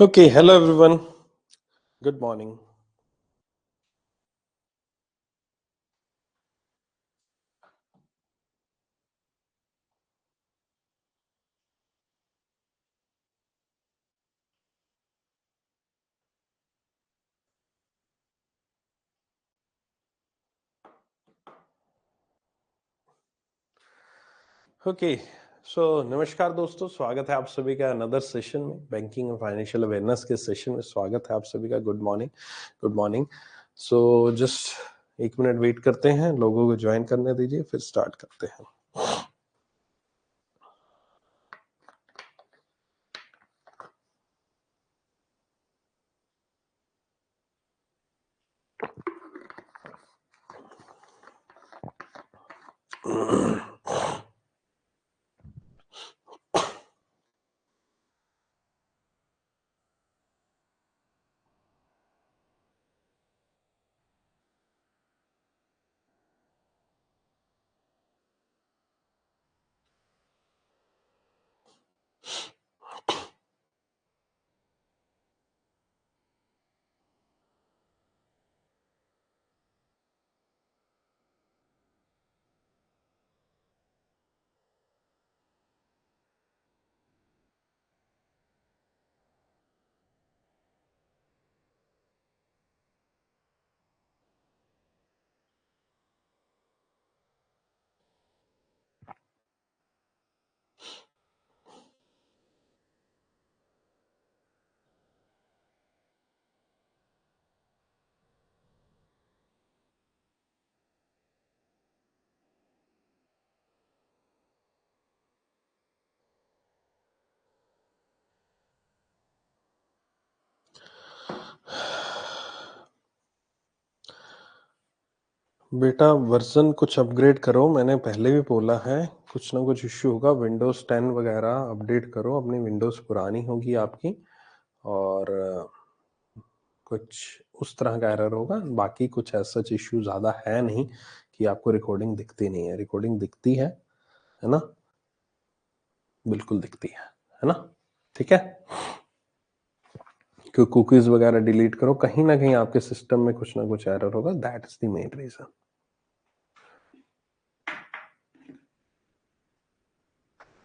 Okay, hello everyone. Good morning. Okay नमस्कार दोस्तों, स्वागत है आप सभी का अनदर सेशन में, बैंकिंग और फाइनेंशियल अवेयरनेस के सेशन में स्वागत है आप सभी का। Good morning, good morning. Just एक मिनट वेट करते हैं, लोगों को ज्वाइन करने दीजिए, फिर स्टार्ट करते हैं। बेटा वर्जन कुछ अपग्रेड करो, मैंने पहले भी बोला है, कुछ ना कुछ इश्यू होगा। विंडोज 10 वगैरह अपडेट करो, अपनी विंडोज पुरानी होगी आपकी, और कुछ उस तरह का एरर होगा। बाकी कुछ ऐसा इश्यू ज्यादा है नहीं कि आपको रिकॉर्डिंग दिखती नहीं है। रिकॉर्डिंग दिखती है ना? बिल्कुल दिखती है ना? ठीक है। क्योंकि कुकीज वगैरह डिलीट करो, कहीं ना कहीं आपके सिस्टम में कुछ ना कुछ एरर होगा। That is the main reason.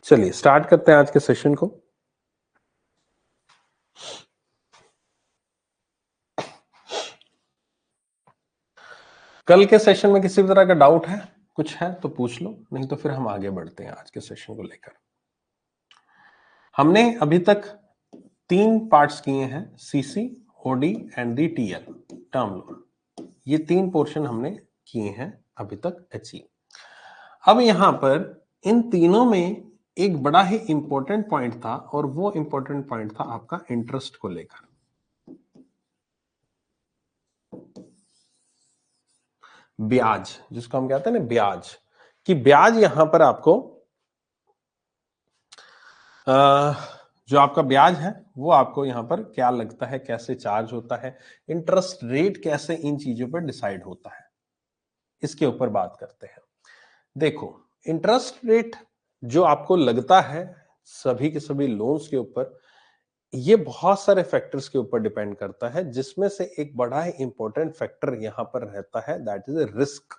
चलिए स्टार्ट करते हैं आज के सेशन को। कल के सेशन में किसी भी तरह का डाउट है, कुछ है तो पूछ लो, नहीं तो फिर हम आगे बढ़ते हैं आज के सेशन को लेकर। हमने अभी तक 3 पार्ट्स किए हैं, CC, OD and the TL, term loan. ये 3 पोर्शन हमने किए हैं अभी तक अचीव। अब यहां पर इन तीनों में एक बड़ा ही इंपॉर्टेंट पॉइंट था, और वो इंपॉर्टेंट पॉइंट था आपका इंटरेस्ट को लेकर। ब्याज, जिसको हम कहते हैं ना ब्याज, कि ब्याज यहां पर आपको जो आपका ब्याज है वो आपको यहां पर क्या लगता है, कैसे चार्ज होता है, इंटरेस्ट रेट कैसे इन चीजों पर डिसाइड होता है, इसके ऊपर बात करते हैं। देखो, इंटरेस्ट रेट जो आपको लगता है सभी के सभी लोन्स के ऊपर, ये बहुत सारे फैक्टर्स के ऊपर डिपेंड करता है, जिसमें से एक बड़ा ही इंपॉर्टेंट फैक्टर यहां पर रहता है, दैट इज रिस्क।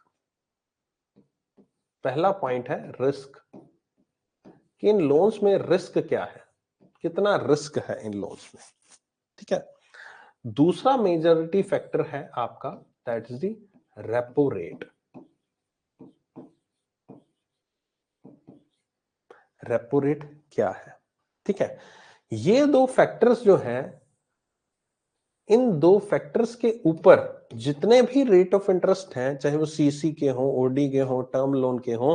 पहला पॉइंट है रिस्क, कि इन लोन्स में रिस्क क्या है, कितना रिस्क है इन लोन्स में। ठीक है। दूसरा मेजॉरिटी फैक्टर है आपका, that is the repo rate. Repo rate क्या है? ठीक है। ये दो फैक्टर्स जो हैं, इन दो फैक्टर्स के ऊपर जितने भी रेट ऑफ इंटरेस्ट हैं, चाहे वो सीसी के हो, ओडी के हो, टर्म लोन के हो,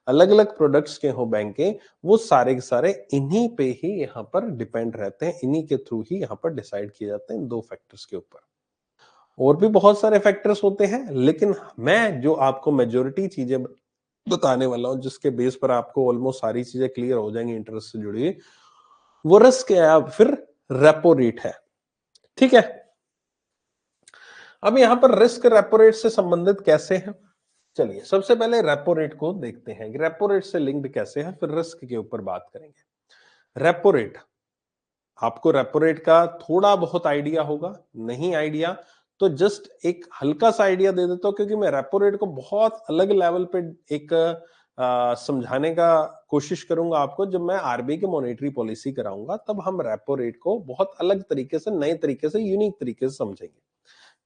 अलग अलग प्रोडक्ट्स के हो बैंक के, वो सारे के सारे इन्हीं पे ही यहां पर डिपेंड रहते हैं, इन्हीं के थ्रू ही यहां पर डिसाइड किए जाते हैं, इन दो फैक्टर्स के ऊपर। और भी बहुत सारे फैक्टर्स होते हैं, लेकिन मैं जो आपको मेजोरिटी चीजें बताने वाला हूं, जिसके बेस पर आपको ऑलमोस्ट सारी चीजें क्लियर हो जाएंगी इंटरेस्ट से जुड़ी, वो रिस्क है, फिर रेपो रेट है। ठीक है। अब यहां पर रिस्क रेपो रेट से संबंधित कैसे है, चलिए सबसे पहले रेपो रेट को देखते हैं कि रेपो रेट से लिंक्ड कैसे है, फिर रिस्क के ऊपर बात करेंगे। रेपो रेट आपको रेपो रेट का थोड़ा बहुत आइडिया होगा, नहीं आइडिया तो जस्ट एक हल्का सा आइडिया दे देता हूं, क्योंकि मैं रेपो रेट को बहुत अलग लेवल पे एक समझाने का कोशिश करूंगा आपको। जब मैं आरबीआई की मॉनेटरी पॉलिसी कराऊंगा तब हम रेपो रेट को बहुत अलग तरीके से, नए तरीके से, यूनिक तरीके से समझेंगे,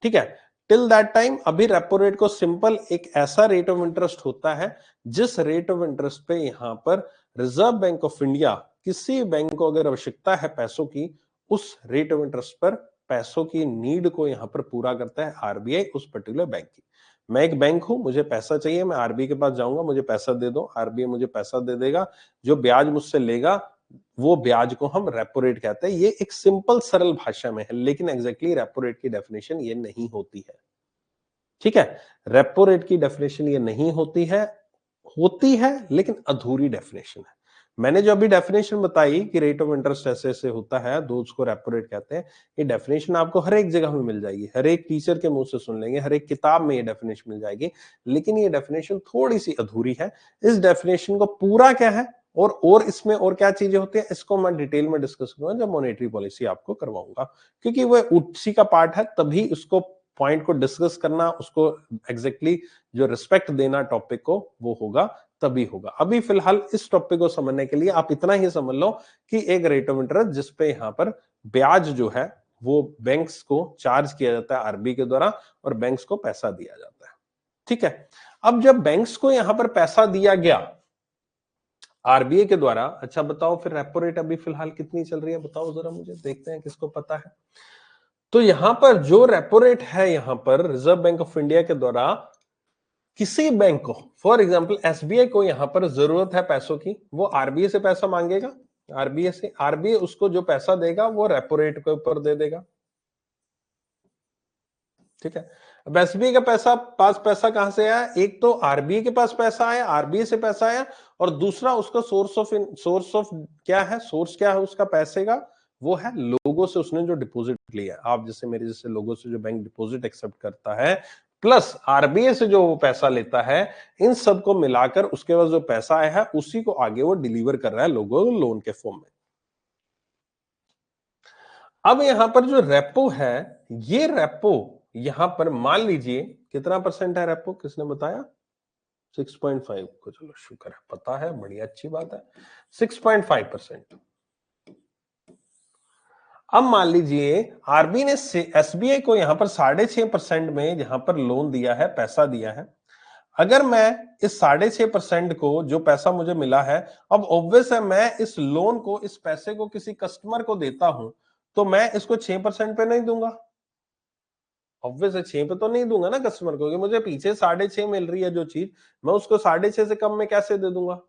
ठीक है। टिल दैट टाइम अभी रेपो रेट को सिंपल एक ऐसा रेट ऑफ इंटरेस्ट होता है जिस रेट ऑफ इंटरेस्ट पे यहां पर रिजर्व बैंक ऑफ इंडिया किसी बैंक को अगर आवश्यकता है पैसों की, उस रेट ऑफ इंटरेस्ट पर पैसों की नीड को यहां पर पूरा करता है आरबीआई उस पर्टिकुलर बैंक की। मैं एक बैंक हूं, मुझे पैसा चाहिए, मैं आरबीआई के पास जाऊंगा, मुझे पैसा दे दो, आरबीआई मुझे पैसा दे देगा, जो ब्याज मुझसे लेगा वो ब्याज को हम रेपो रेट कहते हैं। ये एक सिंपल सरल भाषा में है, लेकिन एग्जैक्टली रेपो रेट की डेफिनेशन ये नहीं होती है, ठीक है। रेपो रेट की डेफिनेशन ये नहीं होती है लेकिन अधूरी डेफिनेशन है। मैंने जो अभी डेफिनेशन बताई कि रेट ऑफ इंटरेस्ट ऐसे ऐसे होता है, दो उसको रेपो रेट कहते हैं, ये डेफिनेशन आपको हर एक जगह में मिल जाएगी, हर एक टीचर के मुंह से सुन लेंगे, हर एक किताब में ये डेफिनेशन मिल जाएगी, लेकिन ये डेफिनेशन थोड़ी सी अधूरी है। इस डेफिनेशन को पूरा क्या है और इसमें और क्या चीजें होती है, इसको मैं डिटेल में डिस्कस करूंगा जब मॉनेटरी पॉलिसी आपको करवाऊंगा, क्योंकि वो उसी का पार्ट है, तभी उसको पॉइंट को डिस्कस करना, उसको एग्जैक्टली जो रिस्पेक्ट देना टॉपिक को, वो होगा तभी होगा। अभी फिलहाल इस टॉपिक को समझने के लिए आप इतना ही समझ लो कि एक रेट ऑफ इंटरेस्ट जिसपे यहां पर ब्याज जो है वो बैंक्स को चार्ज किया जाता है आरबीआई के द्वारा और बैंक्स को पैसा दिया जाता है, ठीक है। अब जब बैंक्स को यहां पर पैसा दिया गया आरबीआई के द्वारा, अच्छा बताओ फिर रेपो रेट अभी फिलहाल कितनी चल रही है, बताओ जरा मुझे, देखते हैं किसको पता है। तो यहां पर जो रेपो रेट है, यहां पर रिजर्व बैंक ऑफ इंडिया के द्वारा किसी बैंक को, फॉर एग्जांपल एसबीआई को यहां पर जरूरत है पैसों की, वो आरबीआई से पैसा मांगेगा, आरबीआई से, आरबीआई उसको जो पैसा देगा वो रेपो रेट के ऊपर दे देगा, ठीक है। अब एसबीआई का पैसा कहां से आया, एक तो आरबीआई के पास पैसा आया, आरबीआई से पैसा आया, और दूसरा उसका सोर्स ऑफ क्या है, सोर्स क्या है उसका पैसे का, वो है लोगों से उसने जो डिपॉजिट लिया। आप जैसे मेरे जैसे लोगों से जो बैंक डिपॉजिट एक्सेप्ट करता है, प्लस आरबीआई से जो वो पैसा लेता है, इन सबको मिलाकर उसके पास जो पैसा आया है उसी को आगे वो डिलीवर कर रहा है लोगों को लोन के फॉर्म में। अब यहां पर जो रेपो है, ये रेपो यहां पर मान लीजिए कितना परसेंट है रेपो, किसने बताया, 6.5 को, चलो शुक्र है पता है, बढ़िया अच्छी बात है, 6.5%। अब मान लीजिए आरबीआई ने एसबीआई को यहां पर 6.5% में यहां पर लोन दिया है, पैसा दिया है। अगर मैं इस 6.5% को, जो पैसा मुझे मिला है, अब ऑब्वियस है मैं इस लोन को, इस पैसे को किसी कस्टमर को देता हूं, तो मैं इसको 6% पे नहीं दूंगा, ऑब्वियस है 6 पे तो नहीं दूंगा ना कस्टमर को, क्योंकि मुझे पीछे 6.5 मिल रही है जो चीज, मैं उसको 6.5 से कम में कैसे दे दूंगा,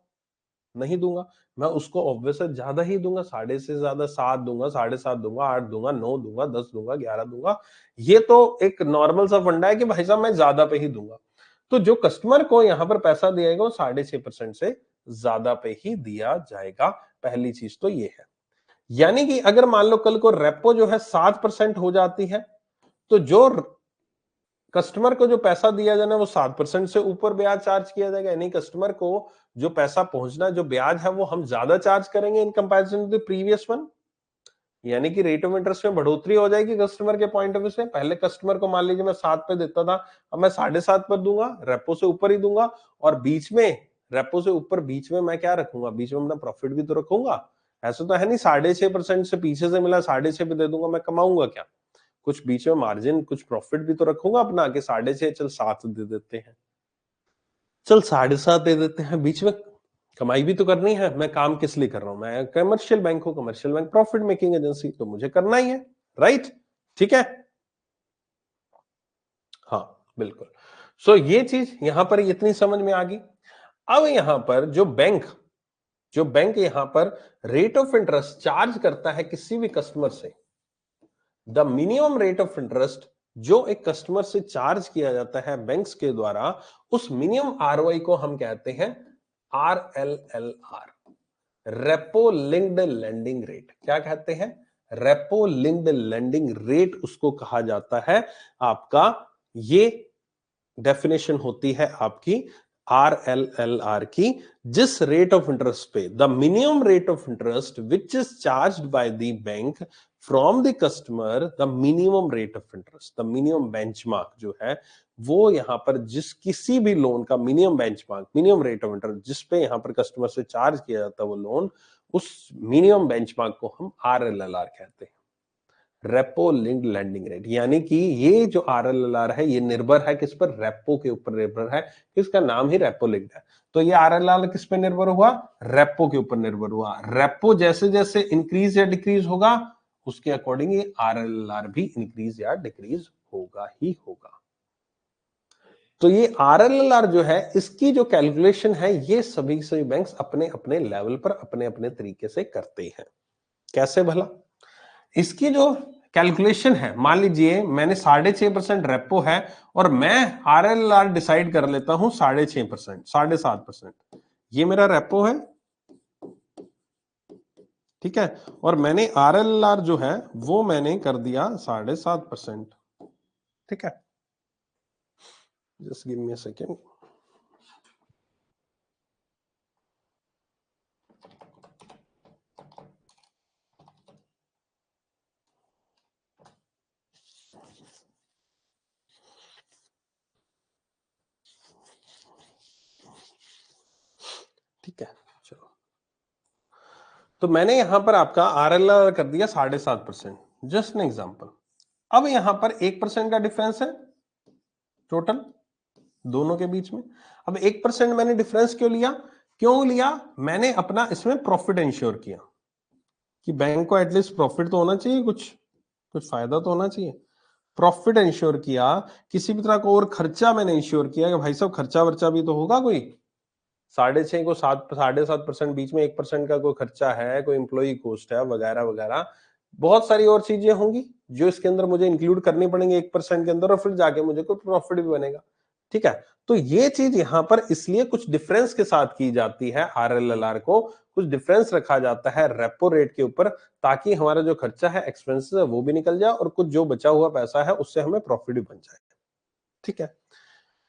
नहीं दूंगा। मैं उसको ऑब्वियस है ज्यादा ही दूंगा, 6.5 से ज्यादा 7 दूंगा, 7.5 दूंगा, 8 दूंगा, 9 दूंगा, 10 दूंगा, 11 दूंगा। ये तो एक नॉर्मल सा फंडा है कि भाई साहब मैं ज्यादा पे ही दूंगा। तो जो कस्टमर को यहां पर पैसा दिया जाएगा वो 6.5% से ज्यादा पे ही दिया जाएगा, पहली चीज तो ये है। यानी कि अगर मान लो कल को रेपो जो है 7% हो जाती है, तो जो कस्टमर को जो पैसा दिया जाना वो 7% से ऊपर ब्याज चार्ज किया जाएगा, यानी कस्टमर को जो पैसा पहुंचना, जो ब्याज है वो हम ज्यादा चार्ज करेंगे in comparison to the previous one. यानी कि रेट ऑफ इंटरेस्ट में बढ़ोतरी हो जाएगी कस्टमर के पॉइंट ऑफ व्यू से। पहले कस्टमर को मान लीजिए मैं 7 पे देता था, अब मैं 7.5 पर दूंगा, रेपो से ऊपर ही दूंगा, और बीच में रेपो से ऊपर बीच में मैं क्या रखूंगा, बीच में अपना प्रॉफिट भी तो रखूंगा। ऐसा तो है नहीं 6.5% से पीछे से मिला 6.5 पे दे दूंगा, मैं कमाऊंगा क्या, कुछ बीच में मार्जिन, कुछ प्रॉफिट भी तो रखूंगा अपना, कि 6.5 चल 7 दे देते हैं, चल 7.5 दे देते हैं, बीच में कमाई भी तो करनी है। मैं काम किस लिए कर रहा हूं, मैं कमर्शियल बैंक हूं, commercial bank profit making agency, तो मुझे करना ही है, राइट, ठीक है। हाँ बिल्कुल। सो ये चीज यहां पर इतनी समझ में आ गई। अब यहां पर जो बैंक यहां पर रेट ऑफ इंटरेस्ट चार्ज करता है किसी भी कस्टमर से, the minimum rate of interest जो एक कस्टमर से चार्ज किया जाता है बैंक्स के द्वारा, उस मिनिमम आरओआई को हम कहते हैं RLLR, repo linked lending rate. क्या कहते हैं, रेपो लिंक्ड लेंडिंग रेट उसको कहा जाता है आपका। ये डेफिनेशन होती है आपकी RLLR की, जिस रेट ऑफ इंटरेस्ट पे the minimum rate of interest which is charged by the bank from the customer, the minimum rate of interest, the minimum benchmark जो है वो यहां पर जिस किसी भी लोन का minimum benchmark, minimum rate of interest जिस पे यहां पर कस्टमर से चार्ज किया जाता है वो लोन, उस मिनिमम बेंचमार्क को हम RLLR कहते हैं, रेपो लिंक्ड लैंडिंग रेट। यानी कि ये जो RLLR है ये निर्भर है किस पर, रेपो के ऊपर निर्भर है, इसका नाम ही रेपो लिंक्ड है। तो ये RLLR किस पे निर्भर हुआ, रेपो के ऊपर निर्भर हुआ। रेपो जैसे जैसे इंक्रीज या डिक्रीज होगा उसके अकॉर्डिंग ये RLLR भी इंक्रीज या डिक्रीज होगा ही होगा। तो ये RLLR जो है इसकी जो कैलकुलेशन है ये सभी बैंक्स अपने अपने लेवल पर अपने अपने तरीके से करते हैं। कैसे भला, इसकी जो कैलकुलेशन है, मान लीजिए मैंने 6.5% रेपो है और मैं RLLR डिसाइड कर लेता हूं 6.5%, 7.5%, ये मेरा रेपो है, ठीक है, और मैंने RLLR जो है वो मैंने कर दिया 7.5%, ठीक है। Just give me a second. ठीक है, चलो, तो मैंने यहां पर आपका RLLR कर दिया 7.5%, जस्ट एन एग्जांपल। अब यहां पर 1% का डिफरेंस है टोटल दोनों के बीच में। अब 1% मैंने डिफरेंस क्यों लिया, क्यों लिया, मैंने अपना इसमें प्रॉफिट इंश्योर किया कि बैंक को एटलीस्ट प्रॉफिट तो होना चाहिए, कुछ कुछ फायदा तो होना चाहिए। प्रॉफिट इंश्योर किया, किसी भी तरह का और खर्चा मैंने इंश्योर किया कि भाई साहब खर्चा वर्चा भी तो होगा कोई, 6.5 को 7.5% बीच में 1% का कोई खर्चा है, कोई इंप्लॉई कॉस्ट है वगैरह वगैरह, बहुत सारी और चीजें होंगी जो इसके अंदर मुझे इंक्लूड करनी पड़ेंगी 1% के अंदर, और फिर जाके मुझे कोई प्रॉफिट भी बनेगा, ठीक है। तो ये चीज यहां पर इसलिए कुछ डिफरेंस के साथ की जाती है, RLLR को कुछ डिफरेंस रखा जाता है रेपो रेट के ऊपर, ताकि हमारा जो खर्चा है, एक्सपेंसेस है, वो भी निकल जाए और कुछ जो बचा हुआ पैसा है उससे हमें प्रॉफिट भी बन जाए, ठीक है।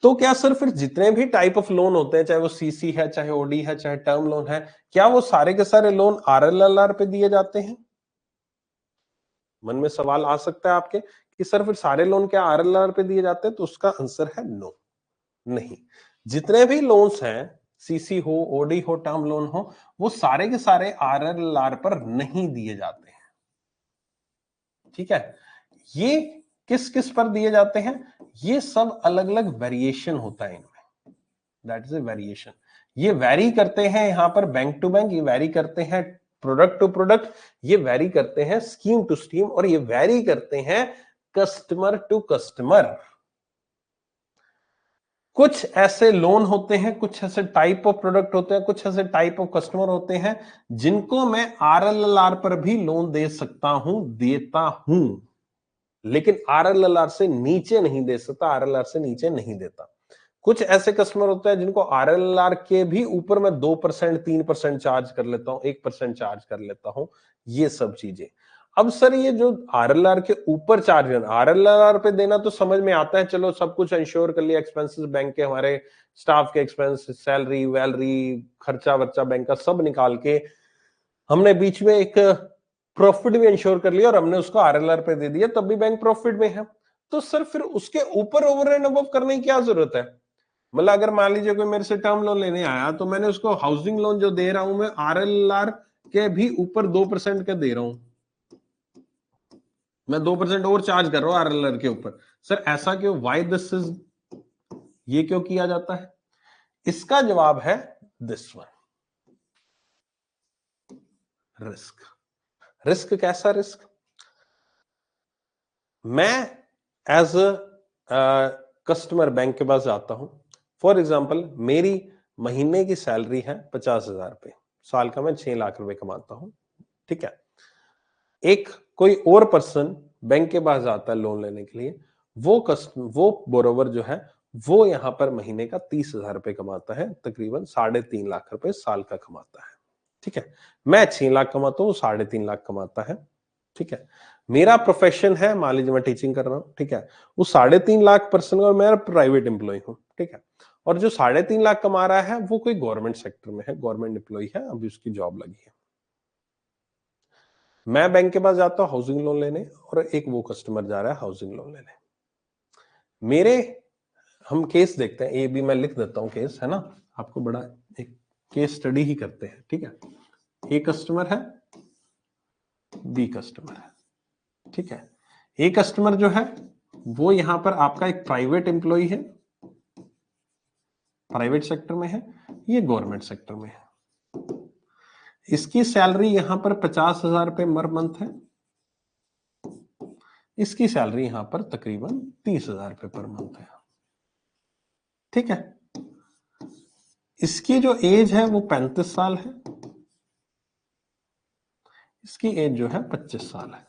तो क्या सर फिर जितने भी टाइप ऑफ लोन होते हैं, चाहे वो सीसी है, चाहे ओडी है, चाहे टर्म लोन है, क्या वो सारे के सारे लोन RLLR पे दिए जाते हैं? मन में सवाल आ सकता है आपके कि सर फिर सारे लोन क्या RLLR पे दिए जाते हैं? तो उसका आंसर है नो, नहीं। जितने भी लोन्स हैं, सीसी हो, ओडी हो, टर्म लोन हो, वो सारे के सारे RLLR पर नहीं दिए जाते हैं, ठीक है। ये किस किस पर दिए जाते हैं, ये सब अलग अलग वेरिएशन होता है इनमें, दैट इज ए वेरिएशन। ये वेरी करते हैं यहां पर बैंक टू बैंक, ये वेरी करते हैं प्रोडक्ट टू प्रोडक्ट, ये वेरी करते हैं स्कीम टू स्कीम, और ये वेरी करते हैं कस्टमर टू कस्टमर। कुछ ऐसे लोन होते हैं, कुछ ऐसे टाइप ऑफ प्रोडक्ट होते हैं, कुछ ऐसे टाइप ऑफ कस्टमर होते हैं जिनको मैं RLLR पर भी लोन दे सकता हूं, देता हूं, लेकिन RLLR से नीचे नहीं दे सकता, RLLR से नीचे नहीं देता। कुछ ऐसे कस्टमर होते हैं जिनको RLLR के भी ऊपर मैं 2%, 3% चार्ज कर लेता हूं, 1% चार्ज कर लेता हूं, ये सब चीजें। अब सर ये जो RLLR के ऊपर चार्ज है, RLLR पे देना तो समझ में आता है, चलो सब कुछ इंश्योर कर लिया, एक्सपेंसेस बैंक के, हमारे स्टाफ के एक्सपेंस, सैलरी वैलरी, खर्चा वर्चा बैंक का सब निकाल के हमने बीच में एक प्रॉफिट भी इंश्योर कर लिया और हमने उसको RLLR पे दे दिया, तब भी बैंक प्रॉफिट में है। तो सर फिर उसके ऊपर ओवर एंड अबव करने की क्या जरूरत है? मतलब अगर मान लीजिए कोई मेरे से टर्म लोन लेने आया, तो मैंने उसको हाउसिंग लोन जो दे रहा हूं मैं RLLR के भी ऊपर 2% का दे रहा हूं, मैं 2% और चार्ज कर रहा हूं RLLR के ऊपर। सर ऐसा क्यों, वाई दिस इज, ये क्यों किया जाता है? इसका जवाब है दिस वन, रिस्क। रिस्क कैसा रिस्क? मैं एज अ कस्टमर बैंक के पास जाता हूं, फॉर एग्जाम्पल मेरी महीने की सैलरी है 50,000 रुपए, साल का मैं 6 लाख रुपए कमाता हूं, ठीक है। एक कोई और पर्सन बैंक के पास जाता है लोन लेने के लिए, वो बोरोवर जो है वो यहां पर महीने का 30,000 रुपए कमाता है, तकरीबन 3.5 लाख रुपए साल का कमाता है, ठीक है। मैं 6 लाख कमाता हूं, 3.5 लाख कमाता है, ठीक है। मेरा प्रोफेशन है, मान लीजिए मैं टीचिंग कर रहा हूं, ठीक है। वो 3.5 लाख पर्सन का, मैं प्राइवेट एम्प्लॉय हूं, ठीक है। और जो 3.5 लाख कमा रहा है वो कोई गवर्नमेंट सेक्टर में है, गवर्नमेंट एम्प्लॉय है, अभी उसकी जॉब लगी है। मैं बैंक के पास जाता हूं हाउसिंग लोन लेने और एक वो कस्टमर जा रहा है हाउसिंग लोन लेने। मेरे हम केस देखते हैं, ये भी मैं लिख देता हूं केस, है ना, आपको बड़ा एक केस स्टडी ही करते हैं, ठीक है। ए कस्टमर है, बी कस्टमर है, ठीक है। ए कस्टमर जो है वो यहां पर आपका एक प्राइवेट एम्प्लॉय है, प्राइवेट सेक्टर में है, ये गवर्नमेंट सेक्टर में है। इसकी सैलरी यहां पर 50,000 रुपए पर मंथ है, इसकी सैलरी यहां पर तकरीबन 30,000 रुपए पर मंथ है, ठीक है। इसकी जो एज है वो 35 साल है, इसकी एज जो है 25 साल है।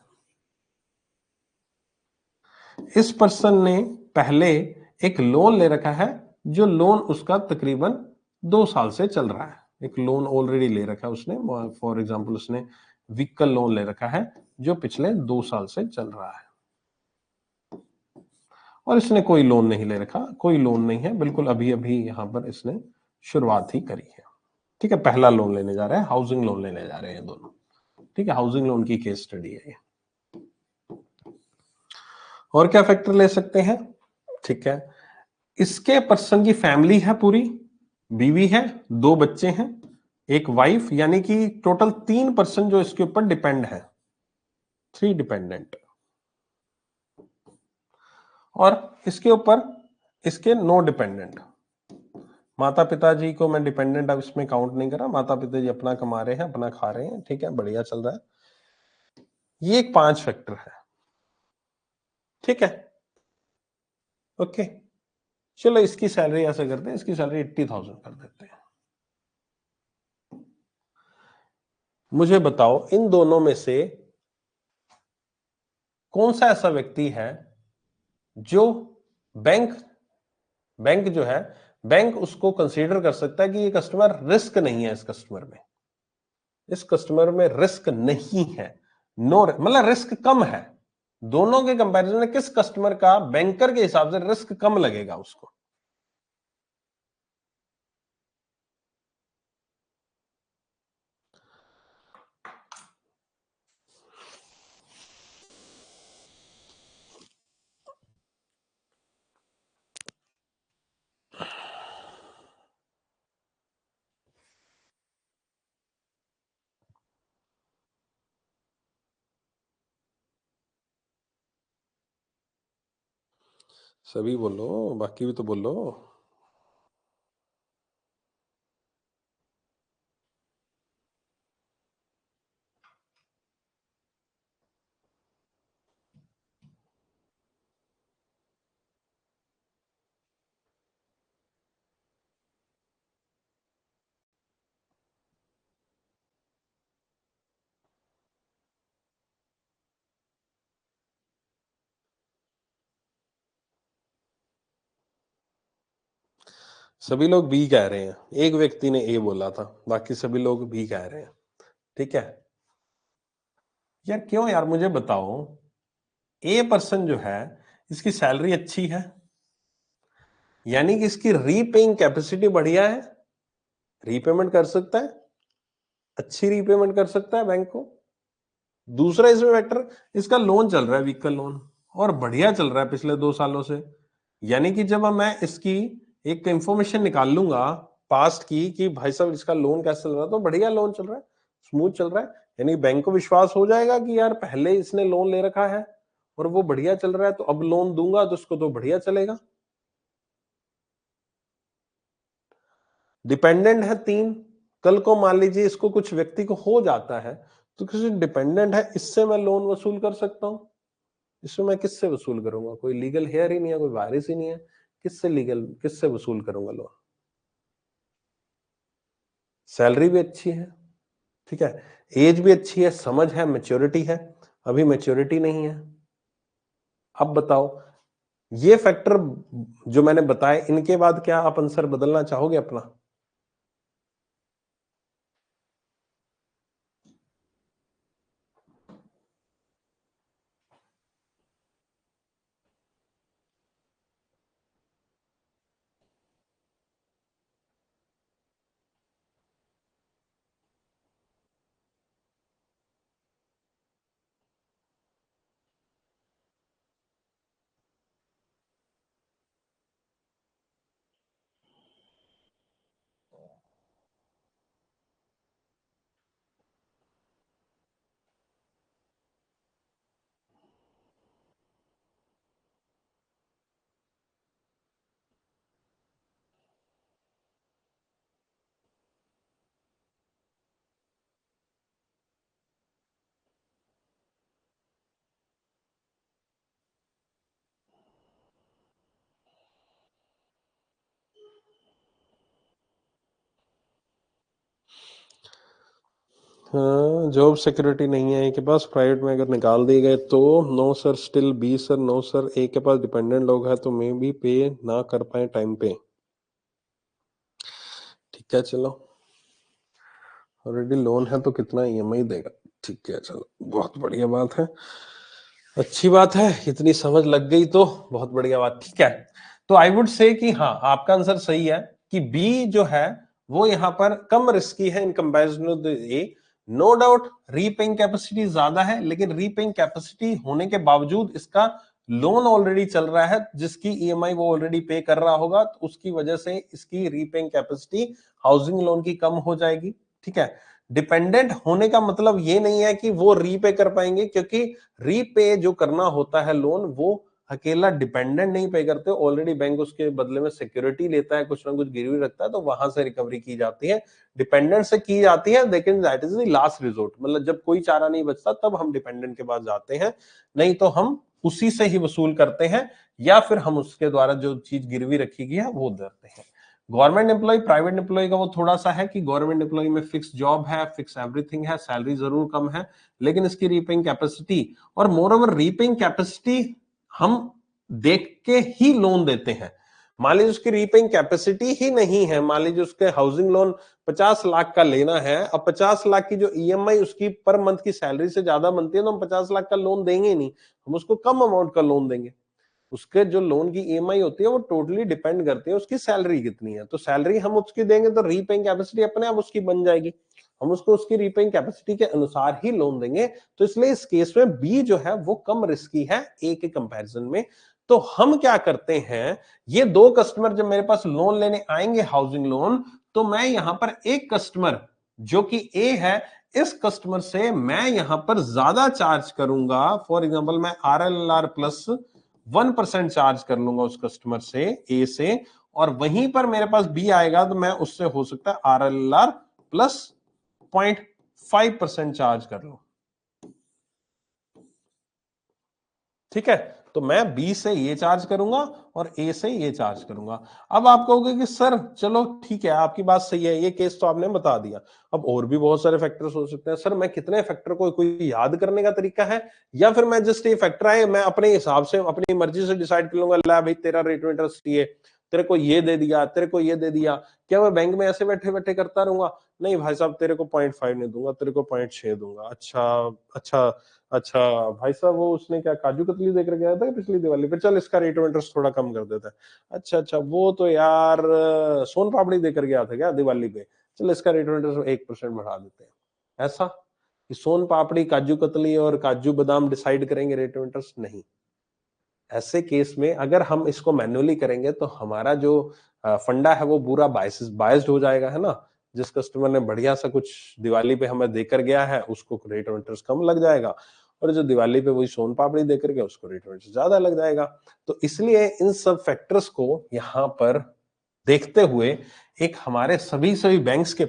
इस पर्सन ने पहले एक लोन ले रखा है, जो लोन उसका तकरीबन 2 साल से चल रहा है। एक लोन ऑलरेडी ले रखा है उसने, फॉर एग्जांपल उसने व्हीकल लोन ले रखा है जो पिछले 2 साल से चल रहा है। और इसने कोई लोन नहीं ले रखा, कोई लोन नहीं है, बिल्कुल अभी अभी यहां पर इसने शुरुआत ही करी है, ठीक है। पहला लोन लेने जा रहे हैं, हाउसिंग लोन लेने जा रहे हैं दोनों, ठीक है। हाउसिंग लोन की केस स्टडी है ये। और क्या फैक्टर ले सकते हैं, ठीक है। इसके पर्सन की फैमिली है पूरी, बीवी है, 2 बच्चे हैं, एक वाइफ, यानी कि टोटल 3 पर्सन जो इसके ऊपर डिपेंड है, 3 डिपेंडेंट। और इसके ऊपर इसके नो डिपेंडेंट, माता पिताजी को मैं डिपेंडेंट अब इसमें काउंट नहीं कर रहा, माता पिताजी अपना कमा रहे हैं, अपना खा रहे हैं, ठीक है, बढ़िया चल रहा है। ये एक 5 फैक्टर है, ठीक है, ओके। चलो इसकी सैलरी ऐसा करते हैं, इसकी सैलरी 80,000 कर देते हैं। मुझे बताओ इन दोनों में से कौन सा ऐसा व्यक्ति है जो बैंक बैंक जो है, बैंक उसको कंसीडर कर सकता है कि ये कस्टमर रिस्क नहीं है, इस कस्टमर में, इस कस्टमर में रिस्क नहीं है, नो, मतलब रिस्क कम है। दोनों के कंपैरिजन में किस कस्टमर का बैंकर के हिसाब से रिस्क कम लगेगा उसको? सभी बोलो, बाकी भी तो बोलो। सभी लोग बी कह रहे हैं, एक व्यक्ति ने ए बोला था, बाकी सभी लोग बी कह रहे हैं, ठीक है। यार क्यों यार, मुझे बताओ, ए पर्सन जो है इसकी सैलरी अच्छी है, यानी कि इसकी रीपेइंग कैपेसिटी बढ़िया है, रीपेमेंट कर सकता है, अच्छी रीपेमेंट कर सकता है बैंक को। दूसरा इसमें फैक्टर, इसका लोन चल रहा है व्हीकल लोन, और बढ़िया चल रहा है पिछले 2 सालों से, यानी कि जब मैं इसकी एक इंफॉर्मेशन निकाल लूंगा पास्ट की कि भाई साहब इसका लोन कैसे चल रहा है, तो बढ़िया लोन चल रहा है, स्मूथ चल रहा है, यानी बैंक को विश्वास हो जाएगा कि यार पहले इसने लोन ले रखा है और वो बढ़िया चल रहा है, तो अब लोन दूंगा तो उसको तो बढ़िया चलेगा। डिपेंडेंट है 3, कल को मान लीजिए इसको कुछ व्यक्ति को हो जाता है, तो किसी डिपेंडेंट है, इससे मैं लोन वसूल कर सकता हूं। इसमें मैं किससे वसूल करूंगा, कोई लीगल हेयर ही नहीं है, कोई वारिस ही नहीं है, किससे वसूल करूंगा लोन? सैलरी भी अच्छी है, ठीक है, एज भी अच्छी है, समझ है, मैच्योरिटी है, अभी मैच्योरिटी नहीं है। अब बताओ, ये फैक्टर जो मैंने बताए, इनके बाद क्या आप आंसर बदलना चाहोगे अपना? हाँ, जॉब सिक्योरिटी नहीं है ए के पास, प्राइवेट में अगर निकाल दिए गए तो no sir, still B sir, no sir, A के पास डिपेंडेंट लोग है तो मे भी पे ना कर पाए टाइम पे। ठीक है चलो, ऑलरेडी लोन है तो कितना ईएमआई देगा। ठीक है चलो, बहुत बढ़िया बात है, अच्छी बात है, इतनी समझ लग गई तो बहुत बढ़िया बात। ठीक है, तो आई वुड से कि हाँ, आपका आंसर सही है कि बी जो है वो यहाँ पर कम रिस्की है in comparison to A. No doubt repaying capacity ज्यादा है, लेकिन रीपेइंग कैपेसिटी होने के बावजूद इसका लोन ऑलरेडी चल रहा है, जिसकी ईएमआई वो ऑलरेडी पे कर रहा होगा, तो उसकी वजह से इसकी रीपेइंग कैपेसिटी हाउसिंग लोन की कम हो जाएगी। ठीक है, डिपेंडेंट होने का मतलब ये नहीं है कि वो रीपे कर पाएंगे, क्योंकि रीपे जो करना होता है लोन, वो अकेला डिपेंडेंट नहीं पे करते, ऑलरेडी बैंक उसके बदले में सिक्योरिटी लेता है, कुछ ना कुछ गिरवी रखता है, तो वहां से रिकवरी की जाती है, डिपेंडेंट से की जाती है, लेकिन that is the last resort. मतलब जब कोई चारा नहीं बचता तब हम डिपेंडेंट के पास जाते हैं, नहीं तो हम उसी से ही वसूल करते हैं, या फिर हम उसके द्वारा जो चीज गिरवी रखी गई है वो देते हैं। गवर्नमेंट एम्प्लॉय, प्राइवेट एम्प्लॉय का वो थोड़ा सा है कि गवर्नमेंट एम्प्लॉय में फिक्स जॉब है, फिक्स एवरीथिंग है, सैलरी जरूर कम है, लेकिन इसकी रीपेइंग कैपेसिटी, और मोर ओवर रीपेइंग कैपेसिटी हम देख के ही लोन देते हैं। मान लीजिए उसकी रीपेइंग कैपेसिटी ही नहीं है, मान लीजिए उसके हाउसिंग लोन 50 लाख का लेना है, अब 50 लाख की जो ईएमआई उसकी पर मंथ की सैलरी से ज्यादा बनती है, तो हम 50 लाख का लोन देंगे नहीं, हम उसको कम अमाउंट का लोन देंगे। उसके जो लोन की ईएमआई होती है वो टोटली डिपेंड करती है उसकी सैलरी कितनी है, तो सैलरी हम उसकी देंगे तो रीपेइंग कैपेसिटी अपने आप उसकी बन जाएगी, हम उसको उसकी रीपेइंग कैपेसिटी के अनुसार ही लोन देंगे। तो इसलिए इस केस में बी जो है वो कम रिस्की है ए के कंपैरिजन में। तो हम क्या करते हैं, ये दो कस्टमर जब मेरे पास लोन लेने आएंगे हाउसिंग लोन, तो मैं यहां पर एक कस्टमर जो कि ए है, इस कस्टमर से मैं यहां पर ज्यादा चार्ज करूंगा। फॉर एग्जाम्पल मैं RLLR प्लस 1% चार्ज कर लूंगा उस कस्टमर से, ए से, और वहीं पर मेरे पास बी आएगा तो मैं उससे हो सकता है RLLR प्लस 0.5% चार्ज कर लूं। ठीक है, तो मैं बी से ये चार्ज करूंगा और ए से ये चार्ज करूंगा। अब आप कहोगे कि सर चलो ठीक है, आपकी बात सही है, ये केस तो आपने बता दिया, अब और भी बहुत सारे फैक्टर्स हो सकते हैं। सर मैं कितने फैक्टर को कोई याद करने का तरीका है, या फिर मैं जस्ट ये फैक्टर आए मैं अपने हिसाब से अपनी मर्जी से डिसाइड कर लूंगा, ला भाई तेरा रेट ऑफ इंटरेस्ट ये, तेरे को ये दे दिया, तेरे को ये दे दिया, क्या मैं बैंक में ऐसे बैठे बैठे करता रहूंगा? नहीं भाई साहब, तेरे को 0.5 नहीं दूंगा, तेरे को 0.6 दूंगा। अच्छा अच्छा अच्छा भाई साहब, वो उसने क्या काजू कतली देकर गया था पिछली दिवाली पे, चल इसका रेट ऑफ इंटरेस्ट थोड़ा कम कर देता है। अच्छा अच्छा, वो तो यार सोन पापड़ी देकर गया था क्या दिवाली पे, चल इसका रेट ऑफ इंटरेस्ट 1% बढ़ा देते हैं। ऐसा कि सोन पापड़ी, काजू कतली और काजू बादाम डिसाइड करेंगे रेट ऑफ इंटरेस्ट? नहीं। ऐसे केस में अगर हम इसको मैन्युअली करेंगे तो हमारा जो फंडा है वो पूरा बायस्ड हो जाएगा, है ना। जिस कस्टमर ने बढ़िया सा कुछ दिवाली पे हमें देकर गया है उसको रेट ऑफ इंटरेस्ट कम लग जाएगा, और जो दिवाली पे वही सोन पापड़ी देकर गया उसको रेट ऑफ इंटरेस्ट ज्यादा लग जाएगा। तो इसलिए इन सब फैक्टर्स को यहां पर देखते हुए एक हमारे सभी सभी बैंक्स के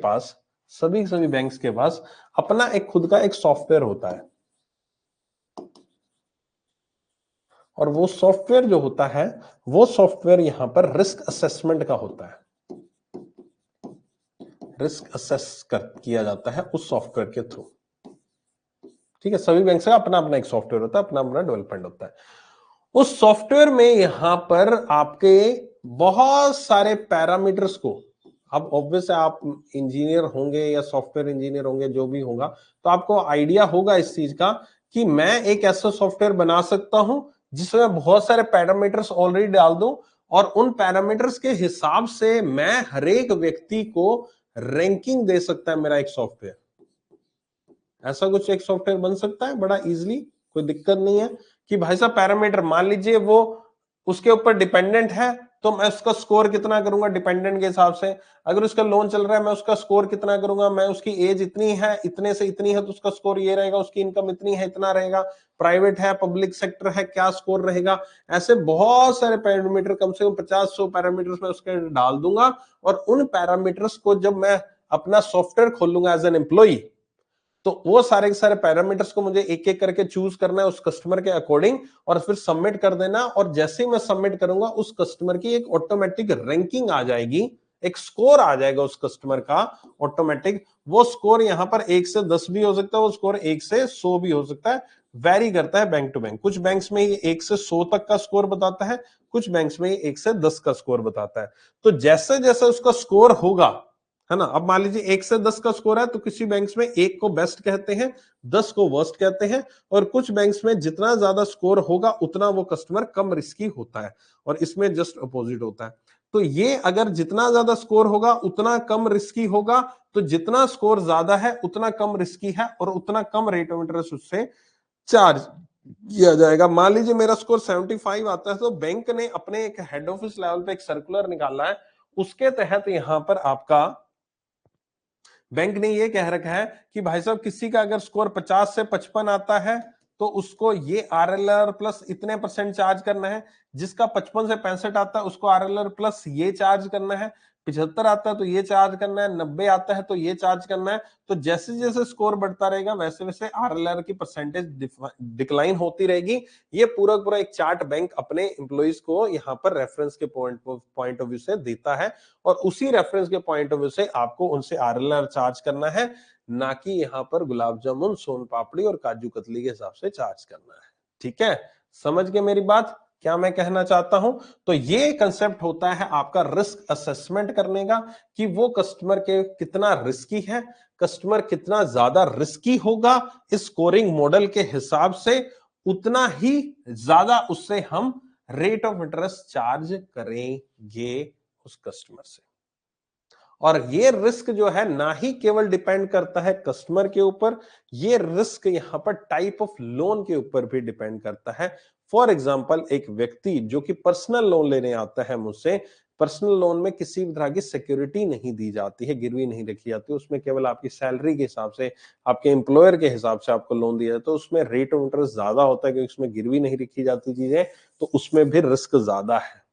पास अपना एक खुद का एक सॉफ्टवेयर होता है, और वो सॉफ्टवेयर जो होता है वो सॉफ्टवेयर यहां पर रिस्क असेसमेंट का होता है। रिस्क किया जाता है उस सॉफ्टवेयर के थ्रू। ठीक है, सभी बैंक का अपना अपना एक सॉफ्टवेयर होता है, अपना अपना डेवलपमेंट होता है। उस सॉफ्टवेयर में यहां पर आपके बहुत सारे पैरामीटर्स को, अब ऑब्वियस आप इंजीनियर होंगे या सॉफ्टवेयर इंजीनियर होंगे, जो भी होगा, तो आपको आइडिया होगा इस चीज का कि मैं एक ऐसा सॉफ्टवेयर बना सकता हूं जिसमें बहुत सारे पैरामीटर्स ऑलरेडी डाल दूं, और उन पैरामीटर्स के हिसाब से मैं हरेक व्यक्ति को रैंकिंग दे सकता है मेरा एक सॉफ्टवेयर। ऐसा कुछ एक सॉफ्टवेयर बन सकता है बड़ा इजीली, कोई दिक्कत नहीं है कि भाई साहब पैरामीटर मान लीजिए वो उसके ऊपर डिपेंडेंट है, तो मैं उसका स्कोर कितना करूंगा डिपेंडेंट के हिसाब से। अगर उसका लोन चल रहा है मैं उसका स्कोर कितना करूंगा, मैं उसकी एज इतनी है, इतने से इतनी है तो उसका स्कोर ये रहेगा, उसकी इनकम इतनी है इतना रहेगा, प्राइवेट है पब्लिक सेक्टर है क्या स्कोर रहेगा। ऐसे बहुत सारे पैरामीटर, कम से कम 50-100 पैरामीटर्स मैं उसके डाल दूंगा, और उन पैरामीटर्स को जब मैं अपना सॉफ्टवेयर खोलूंगा एज एन एम्प्लॉई, तो वो सारे के सारे पैरामीटर्स को मुझे एक एक करके चूज करना है उस कस्टमर के अकॉर्डिंग, और फिर सबमिट कर देना। और जैसे ही मैं सबमिट करूंगा उस कस्टमर की एक ऑटोमेटिक रैंकिंग आ जाएगी एक स्कोर आ जाएगा उस कस्टमर का ऑटोमेटिक। वो स्कोर यहाँ पर 1 से 10 भी हो सकता है, वो स्कोर 1 से 100 भी हो सकता है, वेरी करता है बैंक टू बैंक। कुछ बैंक्स में ये 1 से 100 तक का स्कोर बताता है, कुछ बैंक्स में ये 1 से 10 का स्कोर बताता है। तो जैसे जैसे उसका स्कोर होगा, है ना, अब मान लीजिए 1 से 10 का स्कोर है तो किसी बैंक्स में 1 को बेस्ट कहते हैं, 10 को वर्स्ट कहते हैं, और कुछ बैंक्स में जितना ज्यादा स्कोर होगा उतना वो कस्टमर कम रिस्की होता है, और इसमें जस्ट अपोजिट होता है। तो ये अगर जितना ज्यादा स्कोर होगा उतना कम रिस्की होगा, तो जितना स्कोर ज्यादा है उतना कम रिस्की है और उतना कम रेट ऑफ इंटरेस्ट उससे चार्ज किया जाएगा। मान लीजिए मेरा स्कोर 75 आता है तो बैंक ने अपने एक हेड ऑफिस लेवल पे एक सर्कुलर निकाला है, उसके तहत यहां पर आपका बैंक ने ये कह रखा है कि भाई साहब किसी का अगर स्कोर 50 से 55 आता है तो उसको ये आरएलआर प्लस इतने परसेंट चार्ज करना है, जिसका 55 से 65 आता है उसको आरएलआर प्लस ये चार्ज करना है, 75 आता है तो ये चार्ज करना है, 90 आता है तो ये चार्ज करना है। तो जैसे जैसे स्कोर बढ़ता रहेगा वैसे वैसे आरएलआर की परसेंटेज डिक्लाइन होती रहेगी। ये पूरा पूरा एक चार्ट बैंक अपने एम्प्लॉइज को यहाँ पर रेफरेंस के पॉइंट ऑफ व्यू से देता है, और उसी रेफरेंस के पॉइंट ऑफ व्यू से आपको उनसे आरएलआर चार्ज करना है, ना कि यहां पर गुलाब जामुन, सोन पापड़ी और काजू कतली के हिसाब से चार्ज करना है। ठीक है, समझ गए मेरी बात क्या मैं कहना चाहता हूं? तो ये कंसेप्ट होता है आपका रिस्क असेसमेंट करने का, कि वो कस्टमर के कितना रिस्की है, कस्टमर कितना ज्यादा रिस्की होगा, इस स्कोरिंग मॉडल के हिसाब से उतना ही ज्यादा उससे हम रेट ऑफ इंटरेस्ट चार्ज करेंगे उस कस्टमर से। और ये रिस्क जो है ना ही केवल डिपेंड करता है कस्टमर के ऊपर, ये रिस्क यहां पर टाइप ऑफ लोन के ऊपर भी डिपेंड करता है। फॉर एग्जांपल एक व्यक्ति जो कि पर्सनल लोन लेने आता है मुझसे, पर्सनल लोन में किसी भी तरह की सिक्योरिटी नहीं दी जाती है, गिरवी नहीं रखी जाती, उसमें केवल आपकी सैलरी के हिसाब से, आपके एम्प्लॉयर के हिसाब से आपको लोन दिया जाता है। तो उसमें रेट ऑफ इंटरेस्ट ज्यादा होता है क्योंकि उसमें गिरवी नहीं रखी जाती चीजें, तो उसमें भी रिस्क ज्यादा है।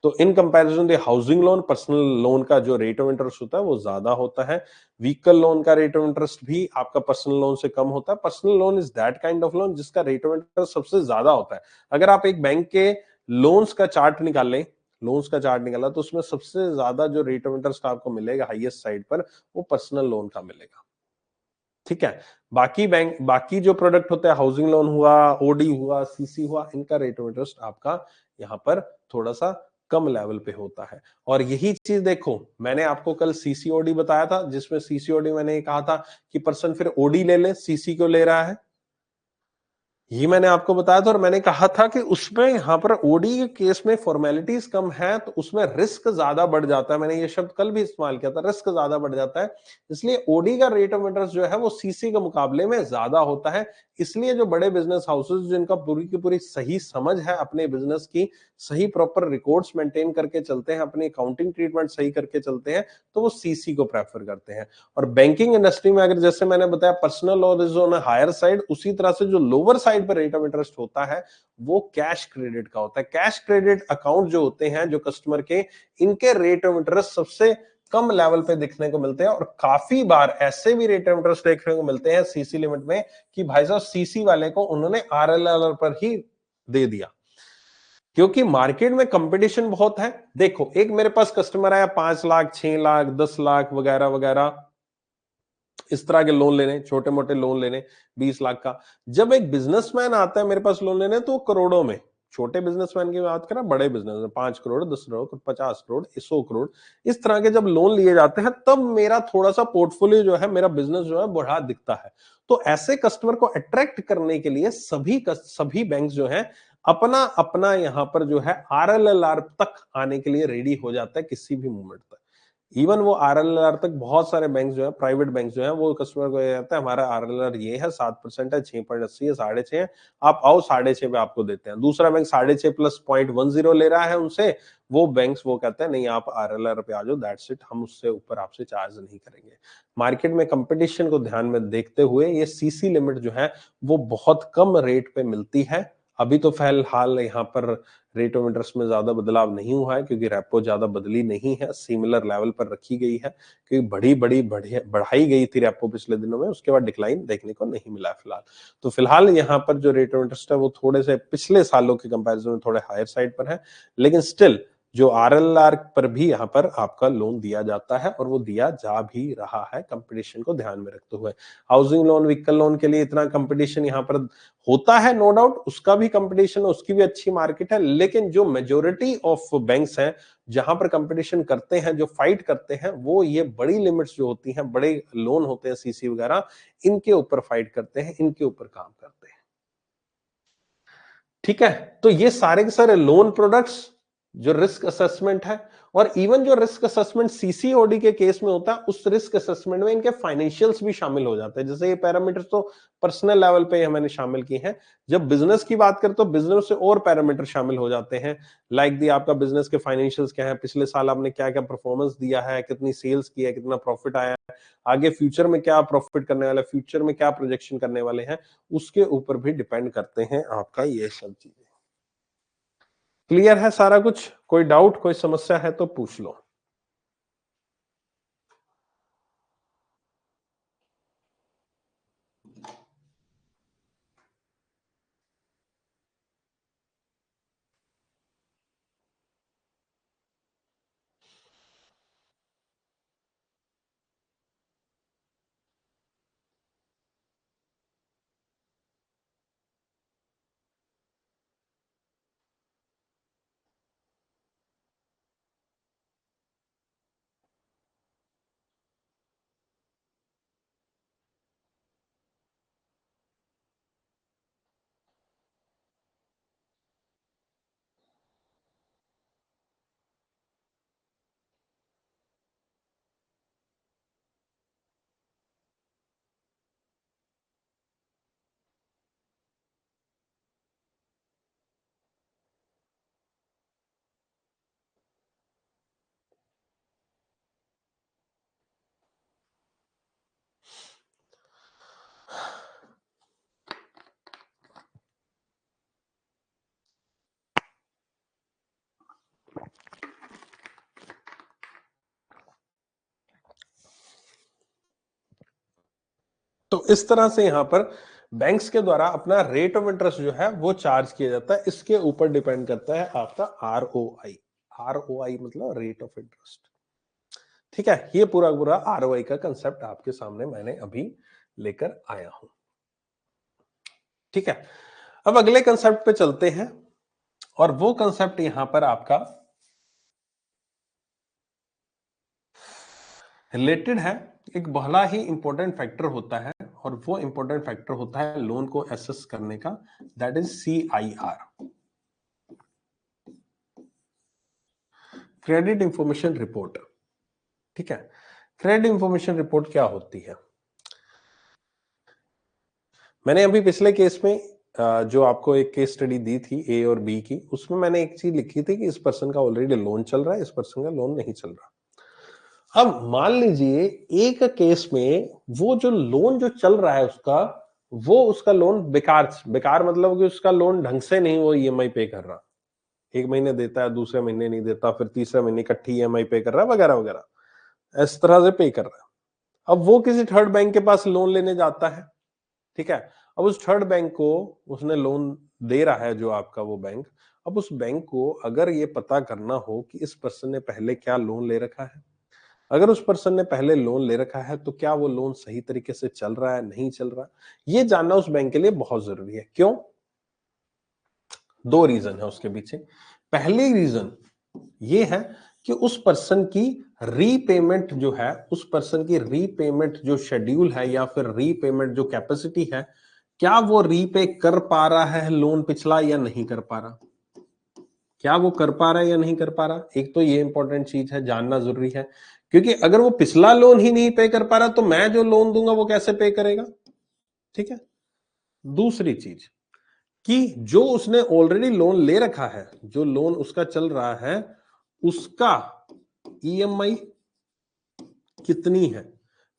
तो in comparison the housing loan, personal loan का जो रेट ऑफ इंटरेस्ट होता है वो ज्यादा होता है। व्हीकल लोन का रेट ऑफ इंटरेस्ट भी आपका पर्सनल लोन से कम होता है। Personal loan is that kind of loan जिसका रेट ऑफ इंटरेस्ट सबसे ज्यादा होता है। अगर आप एक बैंक के लोन्स का चार्ट निकालें, लोन्स का चार्ट निकाला तो उसमें सबसे ज्यादा जो रेट ऑफ इंटरेस्ट आपको मिलेगा हाईएस्ट साइड पर, वो पर्सनल लोन का मिलेगा। ठीक है, बाकी बैंक, बाकी जो प्रोडक्ट होता है, हाउसिंग लोन हुआ, ओडी हुआ, सीसी हुआ, इनका रेट ऑफ इंटरेस्ट आपका यहाँ पर थोड़ा सा कम लेवल पे होता है। और यही चीज देखो, मैंने आपको कल सीसीओडी बताया था, जिसमें सीसीओडी मैंने कहा था कि पर्सन फिर ओडी ले ले, सीसी क्यों ले रहा है, ये मैंने आपको बताया था। और मैंने कहा था कि उसमें यहां पर ओडी के केस में फॉर्मेलिटीज कम है तो उसमें रिस्क ज्यादा बढ़ जाता है। मैंने ये शब्द कल भी इस्तेमाल किया था, रिस्क ज्यादा बढ़ जाता है, इसलिए ओडी का रेट ऑफ इंटरेस्ट जो है वो सीसी के मुकाबले में ज्यादा होता है। इसलिए जो बड़े बिजनेस हाउसेस जिनका पूरी की पूरी सही समझ है अपने बिजनेस की, सही प्रॉपर रिकॉर्ड्स मेंटेन करके चलते हैं, अपनी अकाउंटिंग ट्रीटमेंट सही करके चलते हैं, तो वो सीसी को प्रेफर करते हैं। और बैंकिंग इंडस्ट्री में अगर जैसे मैंने बताया personal loan is on higher side, उसी तरह से जो लोअर साइड पर रेट ऑफ इंटरेस्ट होता है वो कैश क्रेडिट का होता है। कैश क्रेडिट अकाउंट जो होते हैं जो कस्टमर के, इनके रेट ऑफ इंटरेस्ट सबसे कम लेवल पे दिखने को मिलते हैं। और काफी बार ऐसे भी रेट ऑफ इंटरेस्ट देखने को मिलते हैं सीसी लिमिट में कि भाई साहब सीसी वाले को उन्होंने आरएलआर पर ही दे दिया, क्योंकि मार्केट में कंपटीशन बहुत है। देखो एक मेरे पास कस्टमर आया 5 लाख, 6 लाख, 10 लाख वगैरह वगैरह इस तरह के लोन लेने, छोटे मोटे लोन लेने 20 लाख का। जब एक बिजनेसमैन आता है मेरे पास लोन लेने तो करोड़ों में, छोटे बिजनेसमैन की बात करें, बड़े बिजनेस में 5 करोड़, 10 करोड़, 50 करोड़, 100 करोड़, इस तरह के जब लोन लिए जाते हैं तब मेरा थोड़ा सा पोर्टफोलियो जो है, मेरा बिजनेस जो है बढ़ा दिखता है। तो ऐसे कस्टमर को अट्रैक्ट करने के लिए सभी बैंक जो है अपना अपना यहाँ पर जो है आरएलएलआर तक आने के लिए रेडी हो जाता है किसी भी मोमेंट तक। इवन वो आरएलआर तक बहुत सारे बैंक जो है, प्राइवेट बैंक जो है, वो कस्टमर को ये कहता है हमारा आरएलआर ये है, 7% है, 6.80 है, 6.5 है, आप आओ 6.5 पे आपको देते हैं। दूसरा बैंक 6.5 प्लस 0.10 ले रहा है उनसे, वो बैंक्स वो कहते हैं नहीं आप आरएलआर पे आ जाओ, दैट्स इट, हम उससे ऊपर आपसे चार्ज नहीं करेंगे। मार्केट में कंपटीशन को ध्यान में देखते हुए ये सीसी लिमिट जो है वो बहुत कम रेट पे मिलती है। अभी तो फिलहाल यहाँ पर रेट ऑफ इंटरेस्ट में ज्यादा बदलाव नहीं हुआ है क्योंकि रेपो ज्यादा बदली नहीं है, सिमिलर लेवल पर रखी गई है, क्योंकि बढ़ाई गई थी रेपो पिछले दिनों में, उसके बाद डिक्लाइन देखने को नहीं मिला फिलहाल। तो फिलहाल यहाँ पर जो रेट ऑफ इंटरेस्ट है वो थोड़े से पिछले सालों के कंपैरिजन में थोड़े हायर साइड पर है, लेकिन स्टिल जो आरएलआर पर भी यहाँ पर आपका लोन दिया जाता है और वो दिया जा भी रहा है कंपटीशन को ध्यान में रखते हुए। हाउसिंग लोन, व्हीकल लोन के लिए इतना कंपटीशन यहाँ पर होता है, नो डाउट, उसका भी कंपटीशन, उसकी भी अच्छी मार्केट है, लेकिन जो मेजोरिटी ऑफ बैंक्स हैं जहां पर कंपटीशन करते हैं, जो फाइट करते हैं, वो ये बड़ी लिमिट्स जो होती हैं, बड़े लोन होते हैं सीसी वगैरह, इनके ऊपर फाइट करते हैं, इनके ऊपर काम करते हैं। ठीक है, तो ये सारे के सारे लोन प्रोडक्ट्स, जो रिस्क असेसमेंट है, और इवन जो रिस्क असेसमेंट सीसीओडी के केस में होता है, उस रिस्क असेसमेंट में इनके फाइनेंशियल्स भी शामिल हो जाते हैं। जैसे ये पैरामीटर्स तो पर्सनल लेवल पे मैंने शामिल किए हैं, जब बिजनेस की बात करें तो बिजनेस से और पैरामीटर शामिल हो जाते हैं, लाइक दी आपका बिजनेस के फाइनेंशियल्स क्या है, पिछले साल आपने क्या क्या परफॉर्मेंस दिया है, कितनी सेल्स की है, कितना प्रॉफिट आया है, आगे फ्यूचर में क्या प्रॉफिट करने वाला है, फ्यूचर में क्या प्रोजेक्शन करने वाले हैं, उसके ऊपर भी डिपेंड करते हैं आपका ये सब चीजें। क्लियर है सारा कुछ? कोई डाउट, कोई समस्या है तो पूछ लो। तो इस तरह से यहां पर बैंक्स के द्वारा अपना रेट ऑफ इंटरेस्ट जो है वो चार्ज किया जाता है। इसके ऊपर डिपेंड करता है आपका आरओआई। आरओआई मतलब रेट ऑफ इंटरेस्ट। ठीक है, ये पूरा पूरा आरओआई का कंसेप्ट आपके सामने मैंने अभी लेकर आया हूं। ठीक है, अब अगले कंसेप्ट पे चलते हैं, और वो कंसेप्ट यहां पर आपका रिलेटेड है, एक बड़ा ही इंपॉर्टेंट फैक्टर होता है, और वो इंपॉर्टेंट फैक्टर होता है लोन को एसेस करने का, that is CIR, credit information report. ठीक है, क्रेडिट इंफॉर्मेशन रिपोर्ट क्या होती है? मैंने अभी पिछले केस में जो आपको एक केस स्टडी दी थी ए और बी की, उसमें मैंने एक चीज लिखी थी कि इस पर्सन का ऑलरेडी लोन चल रहा है, इस पर्सन का लोन नहीं चल रहा। अब मान लीजिए एक केस में वो जो लोन जो चल रहा है उसका, वो उसका लोन बेकार बेकार मतलब कि उसका लोन ढंग से नहीं वो ईएमआई पे कर रहा, एक महीने देता है, दूसरे महीने नहीं देता, फिर तीसरे महीने इकट्ठी ईएमआई पे कर रहा है, वगैरह वगैरह, इस तरह से पे कर रहा है। अब वो किसी थर्ड बैंक के पास लोन लेने जाता है। ठीक है, अब उस थर्ड बैंक को उसने लोन दे रहा है जो आपका वो बैंक, अब उस बैंक को अगर ये पता करना हो कि इस पर्सन ने पहले क्या लोन ले रखा है, अगर उस पर्सन ने पहले लोन ले रखा है तो क्या वो लोन सही तरीके से चल रहा है, नहीं चल रहा, ये जानना उस बैंक के लिए बहुत जरूरी है। क्यों? दो रीजन है उसके पीछे। पहली रीजन ये है कि उस पर्सन की रीपेमेंट जो है, उस पर्सन की रीपेमेंट जो शेड्यूल है या फिर रीपेमेंट जो कैपेसिटी है, क्या वो रीपे कर पा रहा है लोन पिछला या नहीं कर पा रहा, क्या वो कर पा रहा है या नहीं कर पा रहा। एक तो ये इंपॉर्टेंट चीज है, जानना जरूरी है, क्योंकि अगर वो पिछला लोन ही नहीं पे कर पा रहा तो मैं जो लोन दूंगा वो कैसे पे करेगा। ठीक है, दूसरी चीज कि जो उसने ऑलरेडी लोन ले रखा है, जो लोन उसका चल रहा है, उसका ईएमआई कितनी है।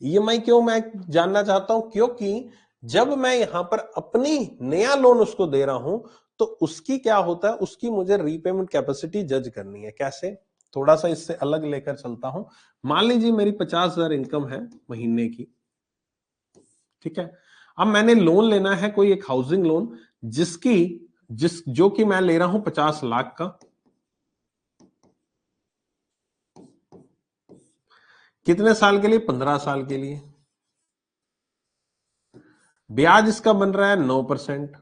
ईएमआई क्यों मैं जानना चाहता हूं? क्योंकि जब मैं यहां पर अपनी नया लोन उसको दे रहा हूं तो उसकी क्या होता है, उसकी मुझे रीपेमेंट कैपेसिटी जज करनी है। कैसे? थोड़ा सा इससे अलग लेकर चलता हूं। मान लीजिए मेरी 50,000 इनकम है महीने की। ठीक है, अब मैंने लोन लेना है कोई एक हाउसिंग लोन, जो कि मैं ले रहा हूं 50 लाख का। कितने साल के लिए? 15 साल के लिए। ब्याज इसका बन रहा है 9%।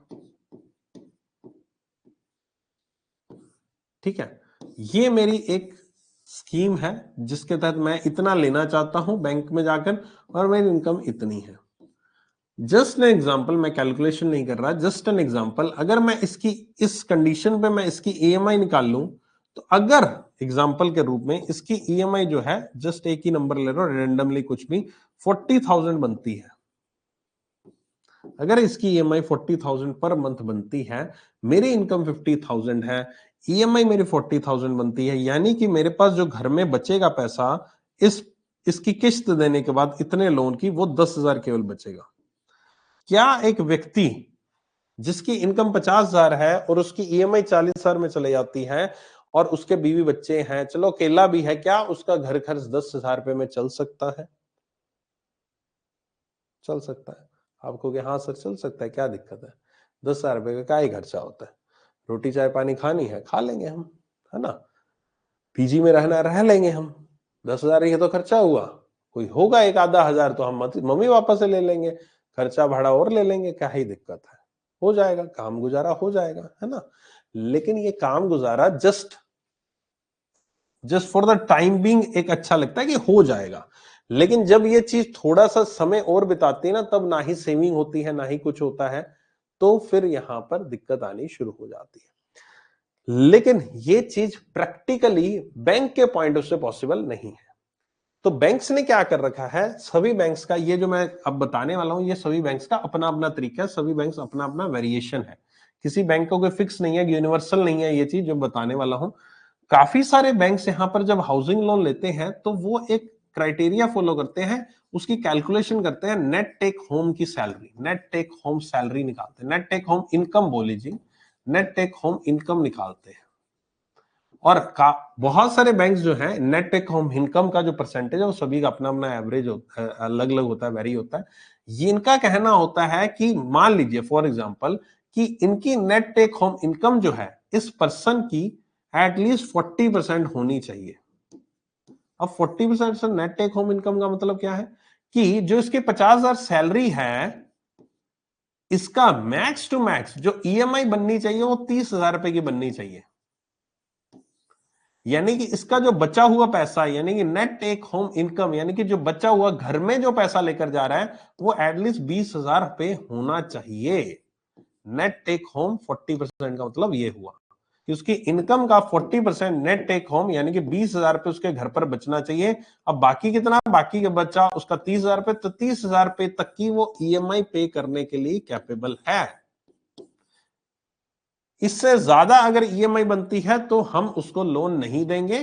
ठीक है, ये मेरी एक स्कीम है जिसके तहत मैं इतना लेना चाहता हूं बैंक में जाकर, और मेरी इनकम इतनी है। जस्ट एन एग्जांपल, मैं कैलकुलेशन नहीं कर रहा, जस्ट एन एग्जांपल। अगर मैं इसकी इस कंडीशन पे मैं इसकी ईएमआई निकाल लूं, तो अगर एग्जांपल के रूप में इसकी ईएमआई जो है, जस्ट एक ही नंबर ले रहा हूं रेंडमली, कुछ भी, 40,000 बनती है। अगर इसकी ईएमआई 40,000 पर मंथ बनती है, मेरी इनकम 50,000 है, ईएमआई मेरी 40,000 बनती है, यानी कि मेरे पास जो घर में बचेगा पैसा, इसकी किस्त देने के बाद इतने लोन की, वो 10,000 केवल बचेगा। क्या एक व्यक्ति जिसकी इनकम 50,000 है और उसकी ईएमआई 40,000 में चले जाती है, और उसके बीवी बच्चे हैं, चलो अकेला भी है, क्या उसका घर खर्च 10,000 रुपए में चल सकता है? चल सकता है। आप कहोगे हाँ सर चल सकता है, क्या दिक्कत है? 10,000 रुपए का क्या ही खर्चा होता है? रोटी चाय पानी खानी है, खा लेंगे हम, है ना? पीजी में रहना, रह लेंगे हम। 10,000 ही तो खर्चा हुआ, कोई होगा एक आधा हजार तो हम मम्मी पापा से ले लेंगे, खर्चा भाड़ा और ले लेंगे, क्या ही दिक्कत है? हो जाएगा, काम गुजारा हो जाएगा, है ना? लेकिन ये काम गुजारा just for the time being एक अच्छा लगता है कि हो जाएगा, लेकिन जब ये चीज थोड़ा सा समय और बिताती है ना, तब ना ही सेविंग होती है, ना ही कुछ होता है, तो फिर यहां पर दिक्कत आनी शुरू हो जाती है। लेकिन ये चीज प्रैक्टिकली बैंक के पॉइंट ऑफ से पॉसिबल नहीं है। तो बैंक्स ने क्या कर रखा है, सभी बैंक्स का, ये जो मैं अब बताने वाला हूं, ये सभी बैंक्स का अपना अपना तरीका है, सभी बैंक्स अपना अपना वेरिएशन है। किसी बैंक का कोई फिक्स नहीं है, यूनिवर्सल नहीं है ये चीज जो बताने वाला हूं। काफी सारे बैंक्स यहां पर जब हाउसिंग लोन लेते हैं, तो वो एक क्राइटेरिया फॉलो करते हैं, उसकी कैलकुलेशन करते हैं, नेट टेक होम की salary, net take home salary निकालते हैं, नेट टेक होम इनकम बोल लीजिए, नेट टेक होम इनकम निकालते हैं। और बहुत सारे बैंक्स जो हैं, नेट टेक होम इनकम का जो परसेंटेज है, वो सभी का अपना अपना एवरेज अलग अलग होता है, वेरी होता है। ये इनका कहना होता है कि मान लीजिए फॉर एग्जांपल कि इनकी नेट टेक होम इनकम जो है, इस पर्सन की एटलीस्ट 40% होनी चाहिए। अब 40% से नेट टेक होम इनकम का मतलब क्या है कि जो इसकी 50,000 सैलरी है, इसका मैक्स टू मैक्स जो ईएमआई बननी चाहिए वो 30,000 रुपए की बननी चाहिए। यानी कि इसका जो बचा हुआ पैसा, यानी कि नेट टेक होम इनकम, यानी कि जो बचा हुआ घर में जो पैसा लेकर जा रहा है, वो एटलीस्ट 20,000 रुपए होना चाहिए। नेट टेक होम 40% का मतलब ये हुआ कि उसकी इनकम का 40% नेट टेक होम, यानी कि 20,000 रुपए उसके घर पर बचना चाहिए। अब बाकी कितना, बाकी का बचा उसका 30,000 रुपए, तो 30,000 रुपए तक की वो ईएमआई पे करने के लिए कैपेबल है। इससे ज्यादा अगर ईएमआई बनती है तो हम उसको लोन नहीं देंगे।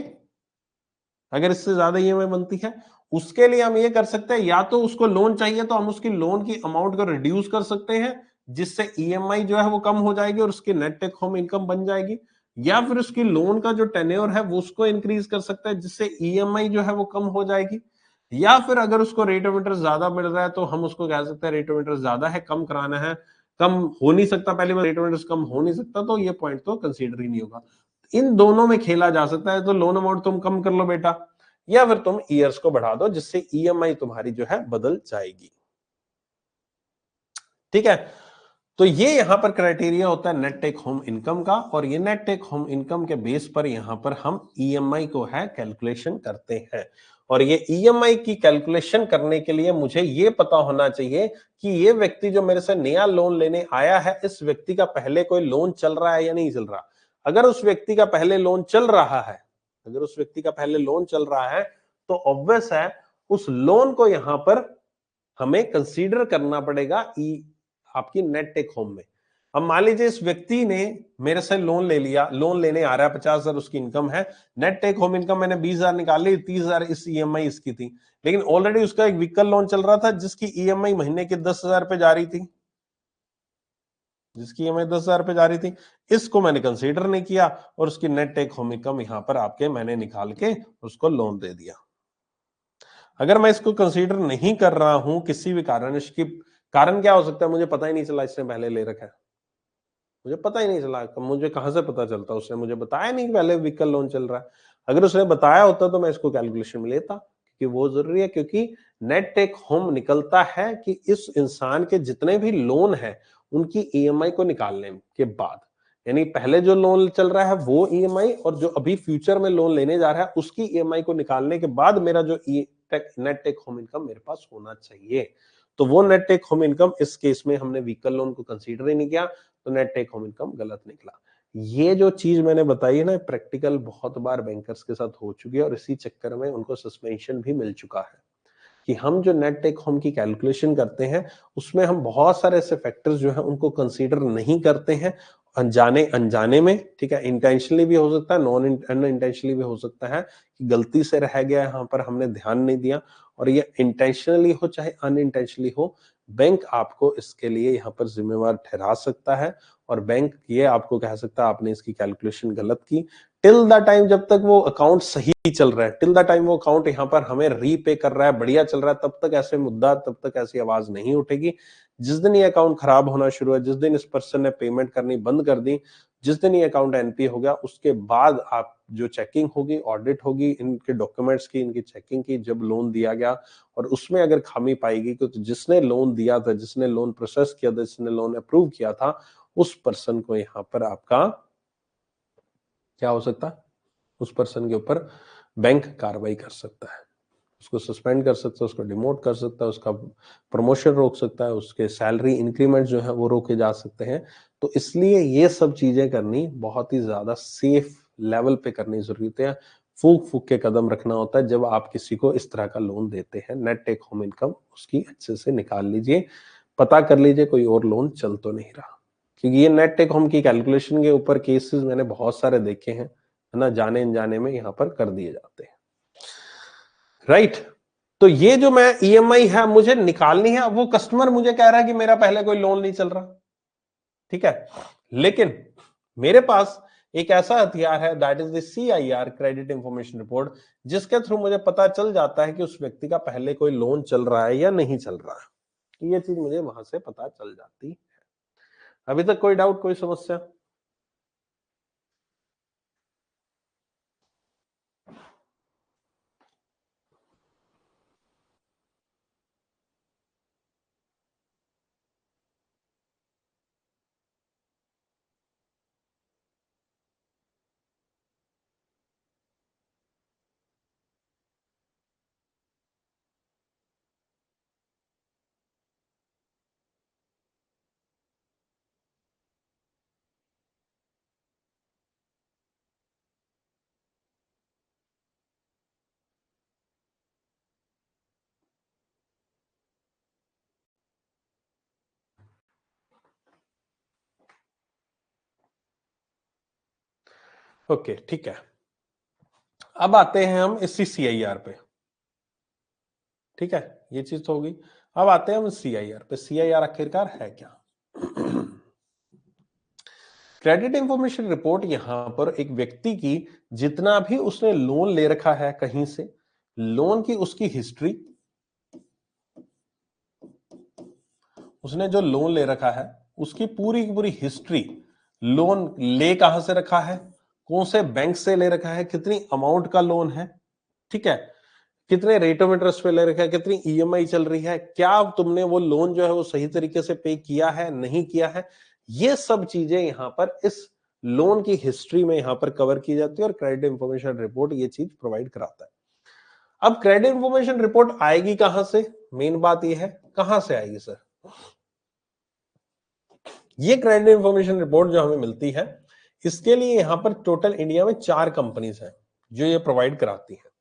अगर इससे ज्यादा ईएमआई बनती है, उसके लिए हम ये कर सकते हैं, या तो उसको लोन चाहिए तो हम उसकी लोन की अमाउंट को रिड्यूस कर सकते हैं, जिससे ईएमआई जो है वो कम हो जाएगी और उसकी नेट टेक होम इनकम बन जाएगी। या फिर उसकी लोन का जो टेन्योर है वो उसको इंक्रीज कर सकते हैं, जिससे ईएमआई जो है वो कम हो जाएगी। या फिर अगर उसको रेट ऑफ इंटरेस्ट ज्यादा मिल रहा है, तो हम उसको कह सकते हैं रेट ऑफ इंटरेस्ट ज्यादा है, कम कराना है। कम हो नहीं सकता, पहले में रेट ऑफ इंटरेस्ट कम हो नहीं सकता, तो ये पॉइंट तो कंसीडर ही नहीं होगा। इन दोनों में खेला जा सकता है, तो लोन अमाउंट तुम कम कर लो बेटा, या फिर तुम ईयर्स को बढ़ा दो, जिससे ईएमआई तुम्हारी जो है बदल जाएगी। ठीक है, तो ये यहां पर क्राइटेरिया होता है नेट टेक होम इनकम का, और ये नेट टेक होम इनकम के बेस पर यहां पर हम ईएमआई को है कैलकुलेशन करते हैं। और ये ईएमआई की कैलकुलेशन करने के लिए मुझे ये पता होना चाहिए कि ये व्यक्ति जो मेरे से नया लोन लेने आया है, इस व्यक्ति का पहले कोई लोन चल रहा है या नहीं चल रहा। अगर उस व्यक्ति का पहले लोन चल रहा है, अगर उस व्यक्ति का पहले लोन चल रहा है, तो ऑब्वियस है उस लोन को यहां पर हमें कंसीडर करना पड़ेगा आपकी नेट टेक होम में। अब मान लीजिए इस व्यक्ति ने मेरे से लोन ले लिया, लोन लेने आ रहा है, 50,000 उसकी इनकम है, नेट टेक होम इनकम मैंने 20,000 निकाल ली, 30,000 इस ईएमआई इसकी थी, लेकिन ऑलरेडी उसका एक व्हीकल लोन चल रहा था जिसकी ईएमआई महीने के 10,000 रुपए जा रही थी, जिसकी ईएमआई 10,000 रुपए जा रही थी। इसको मैंने कंसीडर नहीं किया और उसकी नेट टेक होम इनकम यहां पर आपके मैंने निकाल के उसको लोन दे दिया। अगर मैं इसको कंसीडर नहीं कर रहा हूं किसी भी कारण, इसकी कारण क्या हो सकता है, मुझे पता ही नहीं चला इसने पहले ले रखा है, मुझे पता ही नहीं चला, मुझे कहां से पता चलता, उसने मुझे बताया नहीं कि पहले व्हीकल लोन चल रहा है। अगर उसने बताया होता तो मैं इसको कैलकुलेशन में लेता क्योंकि वो जरूरी है, क्योंकि नेट टेक होम निकलता है कि इस इंसान के जितने भी लोन है उनकी ईएमआई को निकालने के बाद, यानी पहले जो लोन चल रहा है वो ईएमआई, और जो अभी फ्यूचर में लोन लेने जा रहा है उसकी ईएमआई को निकालने के बाद मेरा जो नेट टेक होम इनकम मेरे पास होना चाहिए। तो वो नेट टेक होम इनकम, इस केस में हमने व्हीकल लोन को कंसीडर ही नहीं किया, तो नेट टेक होम इनकम गलत निकला। ये जो चीज मैंने बताई है ना, प्रैक्टिकल बहुत बार बैंकर्स के साथ हो चुकी है, और इसी चक्कर में उनको सस्पेंशन भी मिल चुका है कि हम जो नेट टेक होम की कैलकुलेशन करते हैं उसमें हम बहुत सारे ऐसे फैक्टर्स जो है उनको कंसीडर नहीं करते हैं, अनजाने अनजाने में, ठीक है, इंटेंशनली भी हो सकता है, नॉन इंटेंशनली भी हो सकता है कि गलती से रह गया, यहाँ पर हमने ध्यान नहीं दिया, और ये इंटेंशनली हो चाहे अनइंटेंशनली हो, बैंक आपको इसके लिए यहाँ पर जिम्मेवार ठहरा सकता है, और बैंक ये आपको कह सकता है आपने इसकी कैलकुलेशन गलत की। टिल द टाइम जब तक वो अकाउंट सही चल रहा है, टिल द टाइम वो अकाउंट यहाँ पर हमें रीपे कर रहा है, बढ़िया चल रहा है, तब तक ऐसे मुद्दा, तब तक ऐसी आवाज नहीं उठेगी। जिस दिन ये अकाउंट खराब होना शुरू है, जिस दिन इस पर्सन ने पेमेंट करनी बंद कर दी, जिस दिन ये अकाउंट एनपी हो गया, उसके बाद आप जो चेकिंग होगी, ऑडिट होगी, इनके डॉक्यूमेंट्स की, इनकी चेकिंग की, जब लोन दिया गया और उसमें अगर खामी पाएगी, क्योंकि जिसने लोन दिया था, जिसने लोन प्रोसेस किया था, जिसने लोन अप्रूव किया था, उस पर्सन को यहाँ पर आपका क्या हो सकता है, उस पर्सन के ऊपर बैंक कार्रवाई कर सकता है, उसको सस्पेंड कर सकता है, उसको डिमोट कर सकता है, उसका प्रमोशन रोक सकता है, उसके सैलरी इंक्रीमेंट जो है वो रोके जा सकते हैं। तो इसलिए ये सब चीजें करनी बहुत ही ज्यादा सेफ लेवल पे करनी जरूरी है, फूक फूक के कदम रखना होता है जब आप किसी को इस तरह का लोन देते हैं। नेट टेक होम इनकम उसकी अच्छे से निकाल लीजिए, पता कर लीजिए कोई और लोन चल तो नहीं रहा, क्योंकि ये नेट टेक होम की कैलकुलेशन के ऊपर केसेस मैंने बहुत सारे देखे हैं, है ना, जाने अनजाने में यहाँ पर कर दिए जाते हैं, राइट। तो ये जो मैं ईएमआई है मुझे निकालनी है, अब वो कस्टमर मुझे कह रहा है कि मेरा पहले कोई लोन नहीं चल रहा, ठीक है, लेकिन मेरे पास एक ऐसा हथियार है, that is the CIR, credit information report, जिसके थ्रू मुझे पता चल जाता है कि उस व्यक्ति का पहले कोई लोन चल रहा है या नहीं चल रहा है। ये चीज मुझे वहां से पता चल जाती है। अभी तक कोई डाउट, कोई समस्या? ओके, ठीक है, अब आते हैं हम इसी CIR पे, ठीक है, ये चीज तो होगी। अब आते हैं हम CIR पे। CIR आखिरकार है क्या? क्रेडिट इंफॉर्मेशन रिपोर्ट यहां पर एक व्यक्ति की जितना भी उसने लोन ले रखा है कहीं से, लोन की उसकी हिस्ट्री, उसने जो लोन ले रखा है उसकी पूरी की पूरी हिस्ट्री, लोन ले कहां से रखा है, कौन से बैंक से ले रखा है, कितनी अमाउंट का लोन है, ठीक है, कितने रेट ऑफ इंटरेस्ट पे ले रखा है, कितनी ईएमआई चल रही है, क्या तुमने वो लोन जो है वो सही तरीके से पे किया है, नहीं किया है, ये सब चीजें यहां पर इस लोन की हिस्ट्री में यहां पर कवर की जाती है, और क्रेडिट इंफॉर्मेशन रिपोर्ट ये चीज प्रोवाइड कराता है। अब क्रेडिट इंफॉर्मेशन रिपोर्ट आएगी कहां से? मेन बात ये है, कहां से आएगी सर? ये क्रेडिट इंफॉर्मेशन रिपोर्ट जो हमें मिलती है, इसके लिए यहां पर टोटल इंडिया में 4 कंपनीज हैं जो ये प्रोवाइड कराती हैं।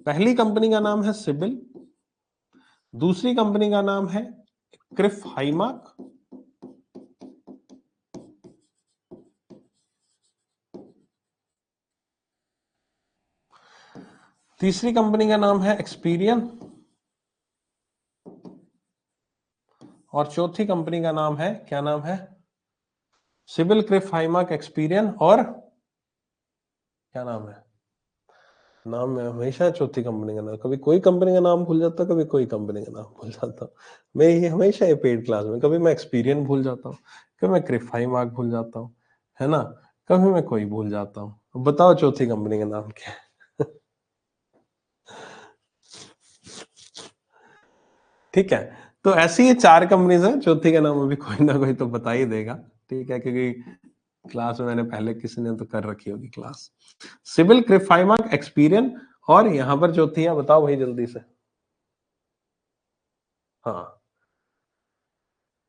पहली कंपनी का नाम है सिबिल, दूसरी कंपनी का नाम है क्रिफ हाईमार्क, तीसरी कंपनी का नाम है एक्सपीरियन, और चौथी कंपनी का नाम है, क्या नाम है? सिबिल, क्रिफ हाईमार्क, एक्सपीरियन, और क्या नाम है? नाम मैं हमेशा चौथी कंपनी का नाम, कभी कोई कंपनी का नाम भूल जाता, कभी कोई कंपनी का नाम भूल जाता। मैं ये हमेशा ये पेड क्लास में कभी मैं एक्सपीरियन भूल जाता हूँ, कभी मैं क्रिफ हाईमार्क भूल जाता हूँ, है ना, कभी मैं कोई भूल जाता हूँ। बताओ चौथी कंपनी का नाम क्या है? ठीक है, तो ऐसी ये 4 कंपनीज हैं, चौथी का नाम अभी कोई ना कोई तो बता ही देगा, ठीक है, क्योंकि क्लास में मैंने पहले किसी ने तो कर रखी होगी क्लास। सिबिल, क्रिफाइमार्क, एक्सपीरियन, और यहां पर चौथी है, बताओ भाई जल्दी से। हाँ,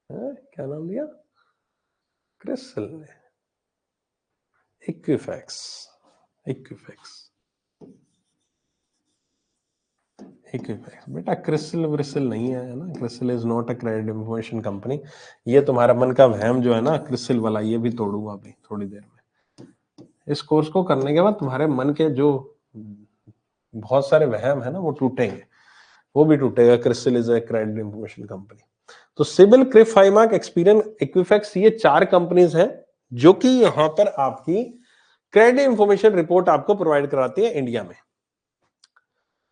क्या नाम दिया? क्रिसिल ने, इक्विफैक्स, इक्विफैक्स, इक्विफैक्स। बेटा क्रिसिल व्रिसिल नहीं है ना, CRISIL is not a credit information company. ये तुम्हारा मन का वहम जो है ना क्रिसिल वाला, ये भी तोड़ूंगा अभी थोड़ी देर में। इस कोर्स को करने के बाद तुम्हारे मन के जो बहुत सारे वहम है ना वो टूटेंगे, वो भी टूटेगा। CRISIL is a credit information company. तो सिबिल, क्रिफाइमार्क, एक्सपीरियन, इक्विफैक्स, ये 4 कंपनीज हैं जो कि यहां पर आपकी क्रेडिट इंफॉर्मेशन रिपोर्ट आपको प्रोवाइड कराती है इंडिया में।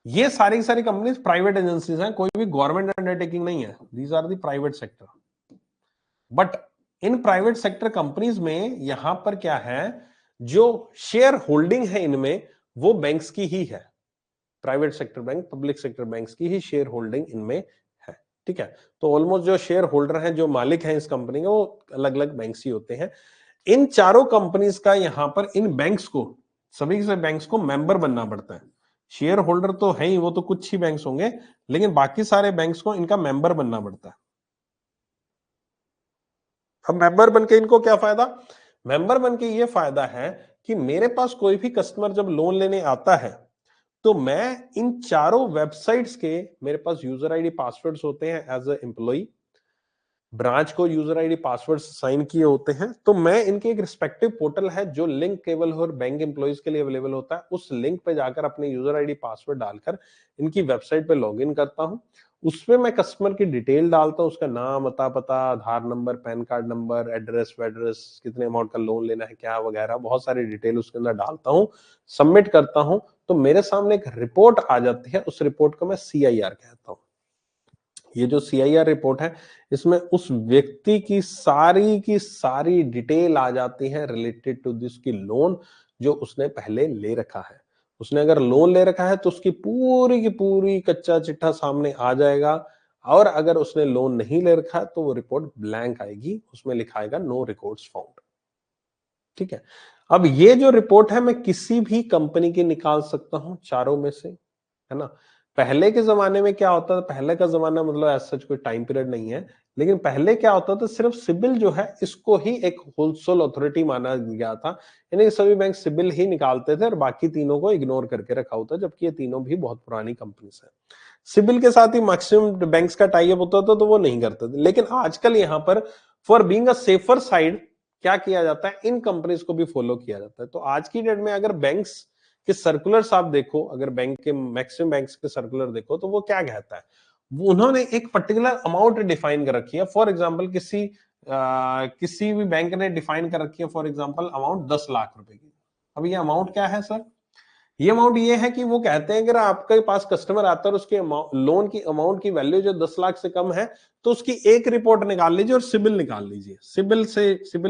ये सारी की सारी कंपनीज प्राइवेट एजेंसीज हैं, कोई भी गवर्नमेंट अंडरटेकिंग नहीं है। These are the private sector. But in private sector companies में यहां पर क्या है, जो शेयर होल्डिंग है इनमें वो बैंक्स की ही है। Private sector bank, public sector banks की ही शेयर होल्डिंग इनमें है। ठीक है, तो ऑलमोस्ट जो शेयर होल्डर हैं, जो मालिक हैं इस कंपनी के, वो अलग अलग बैंक्स ही होते हैं। इन चारों कंपनीज का यहां पर इन बैंक्स को, सभी से बैंक्स को मेंबर बनना पड़ता है। शेयर होल्डर तो है ही, वो तो कुछ ही बैंक्स होंगे, लेकिन बाकी सारे बैंक्स को इनका मेंबर बनना पड़ता है। अब मेंबर बनके इनको क्या फायदा? मेंबर बनके ये फायदा है कि मेरे पास कोई भी कस्टमर जब लोन लेने आता है, तो मैं इन चारों वेबसाइट्स के, मेरे पास यूजर आईडी पासवर्ड्स होते हैं एज ए एम्प्लॉई, ब्रांच को यूजर आईडी पासवर्ड साइन किए होते हैं, तो मैं इनके एक रिस्पेक्टिव पोर्टल है जो लिंक केवल और बैंक एम्प्लॉइज के लिए अवेलेबल होता है, उस लिंक पे जाकर अपने यूजर आईडी पासवर्ड डालकर इनकी वेबसाइट पे लॉगिन करता हूं। उसमें मैं कस्टमर की डिटेल डालता हूं, उसका नाम, अता पता, Aadhaar number, PAN card number, address वेड्रेस, कितने अमाउंट का लोन लेना है, क्या वगैरह, बहुत सारी डिटेल उसके अंदर डालता हूं, सबमिट करता हूं, तो मेरे सामने एक रिपोर्ट आ जाती है। उस रिपोर्ट को मैं CIR कहता हूं। ये जो CIR रिपोर्ट है, इसमें उस व्यक्ति की सारी डिटेल आ जाती है रिलेटेड टू दिस की लोन जो उसने पहले ले रखा है। उसने अगर लोन ले रखा है तो उसकी पूरी की पूरी कच्चा चिट्ठा सामने आ जाएगा, और अगर उसने लोन नहीं ले रखा है तो वो रिपोर्ट ब्लैंक आएगी, उसमें लिखा आएगा नो रिकॉर्ड्स फाउंड। ठीक है, अब ये जो रिपोर्ट है मैं किसी भी कंपनी की निकाल सकता हूं चारों में से, है ना। पहले के जमाने में क्या होता था, पहले का जमाना मतलब ऐसा सच कोई टाइम पीरियड नहीं है, लेकिन पहले क्या होता था, सिर्फ सिबिल जो है इसको ही एक होलसेल अथॉरिटी माना गया था, यानी कि सभी बैंक सिबिल ही निकालते थे और बाकी तीनों को इग्नोर करके रखा होता, जबकि ये तीनों भी बहुत पुरानी कंपनीज है। सिबिल के साथ ही मैक्सिमम बैंक्स का टाई अप होता था, तो वो नहीं करते थे। लेकिन आजकल यहां पर for being a safer side क्या किया जाता है, इन कंपनीज को भी फॉलो किया जाता है। तो आज की डेट में अगर बैंक्स के सर्कुलर्स आप देखो, अगर बैंक के मैक्सिमम बैंक्स के सर्कुलर देखो, तो वो क्या कहता है, वो उन्होंने एक पर्टिकुलर अमाउंट डिफाइन कर रखी है। फॉर एग्जांपल किसी भी बैंक ने डिफाइन कर रखी है, फॉर एग्जांपल अमाउंट 10 लाख रुपए की। अब ये अमाउंट क्या है सर? ये अमाउंट ये है कि वो कहते हैं अगर आपके पास कस्टमर आता है और उसके लोन की अमाउंट की वैल्यू जो 10 लाख से कम है, तो उसकी एक रिपोर्ट निकाल लीजिए और सिबिल निकाल लीजिए। सिबिल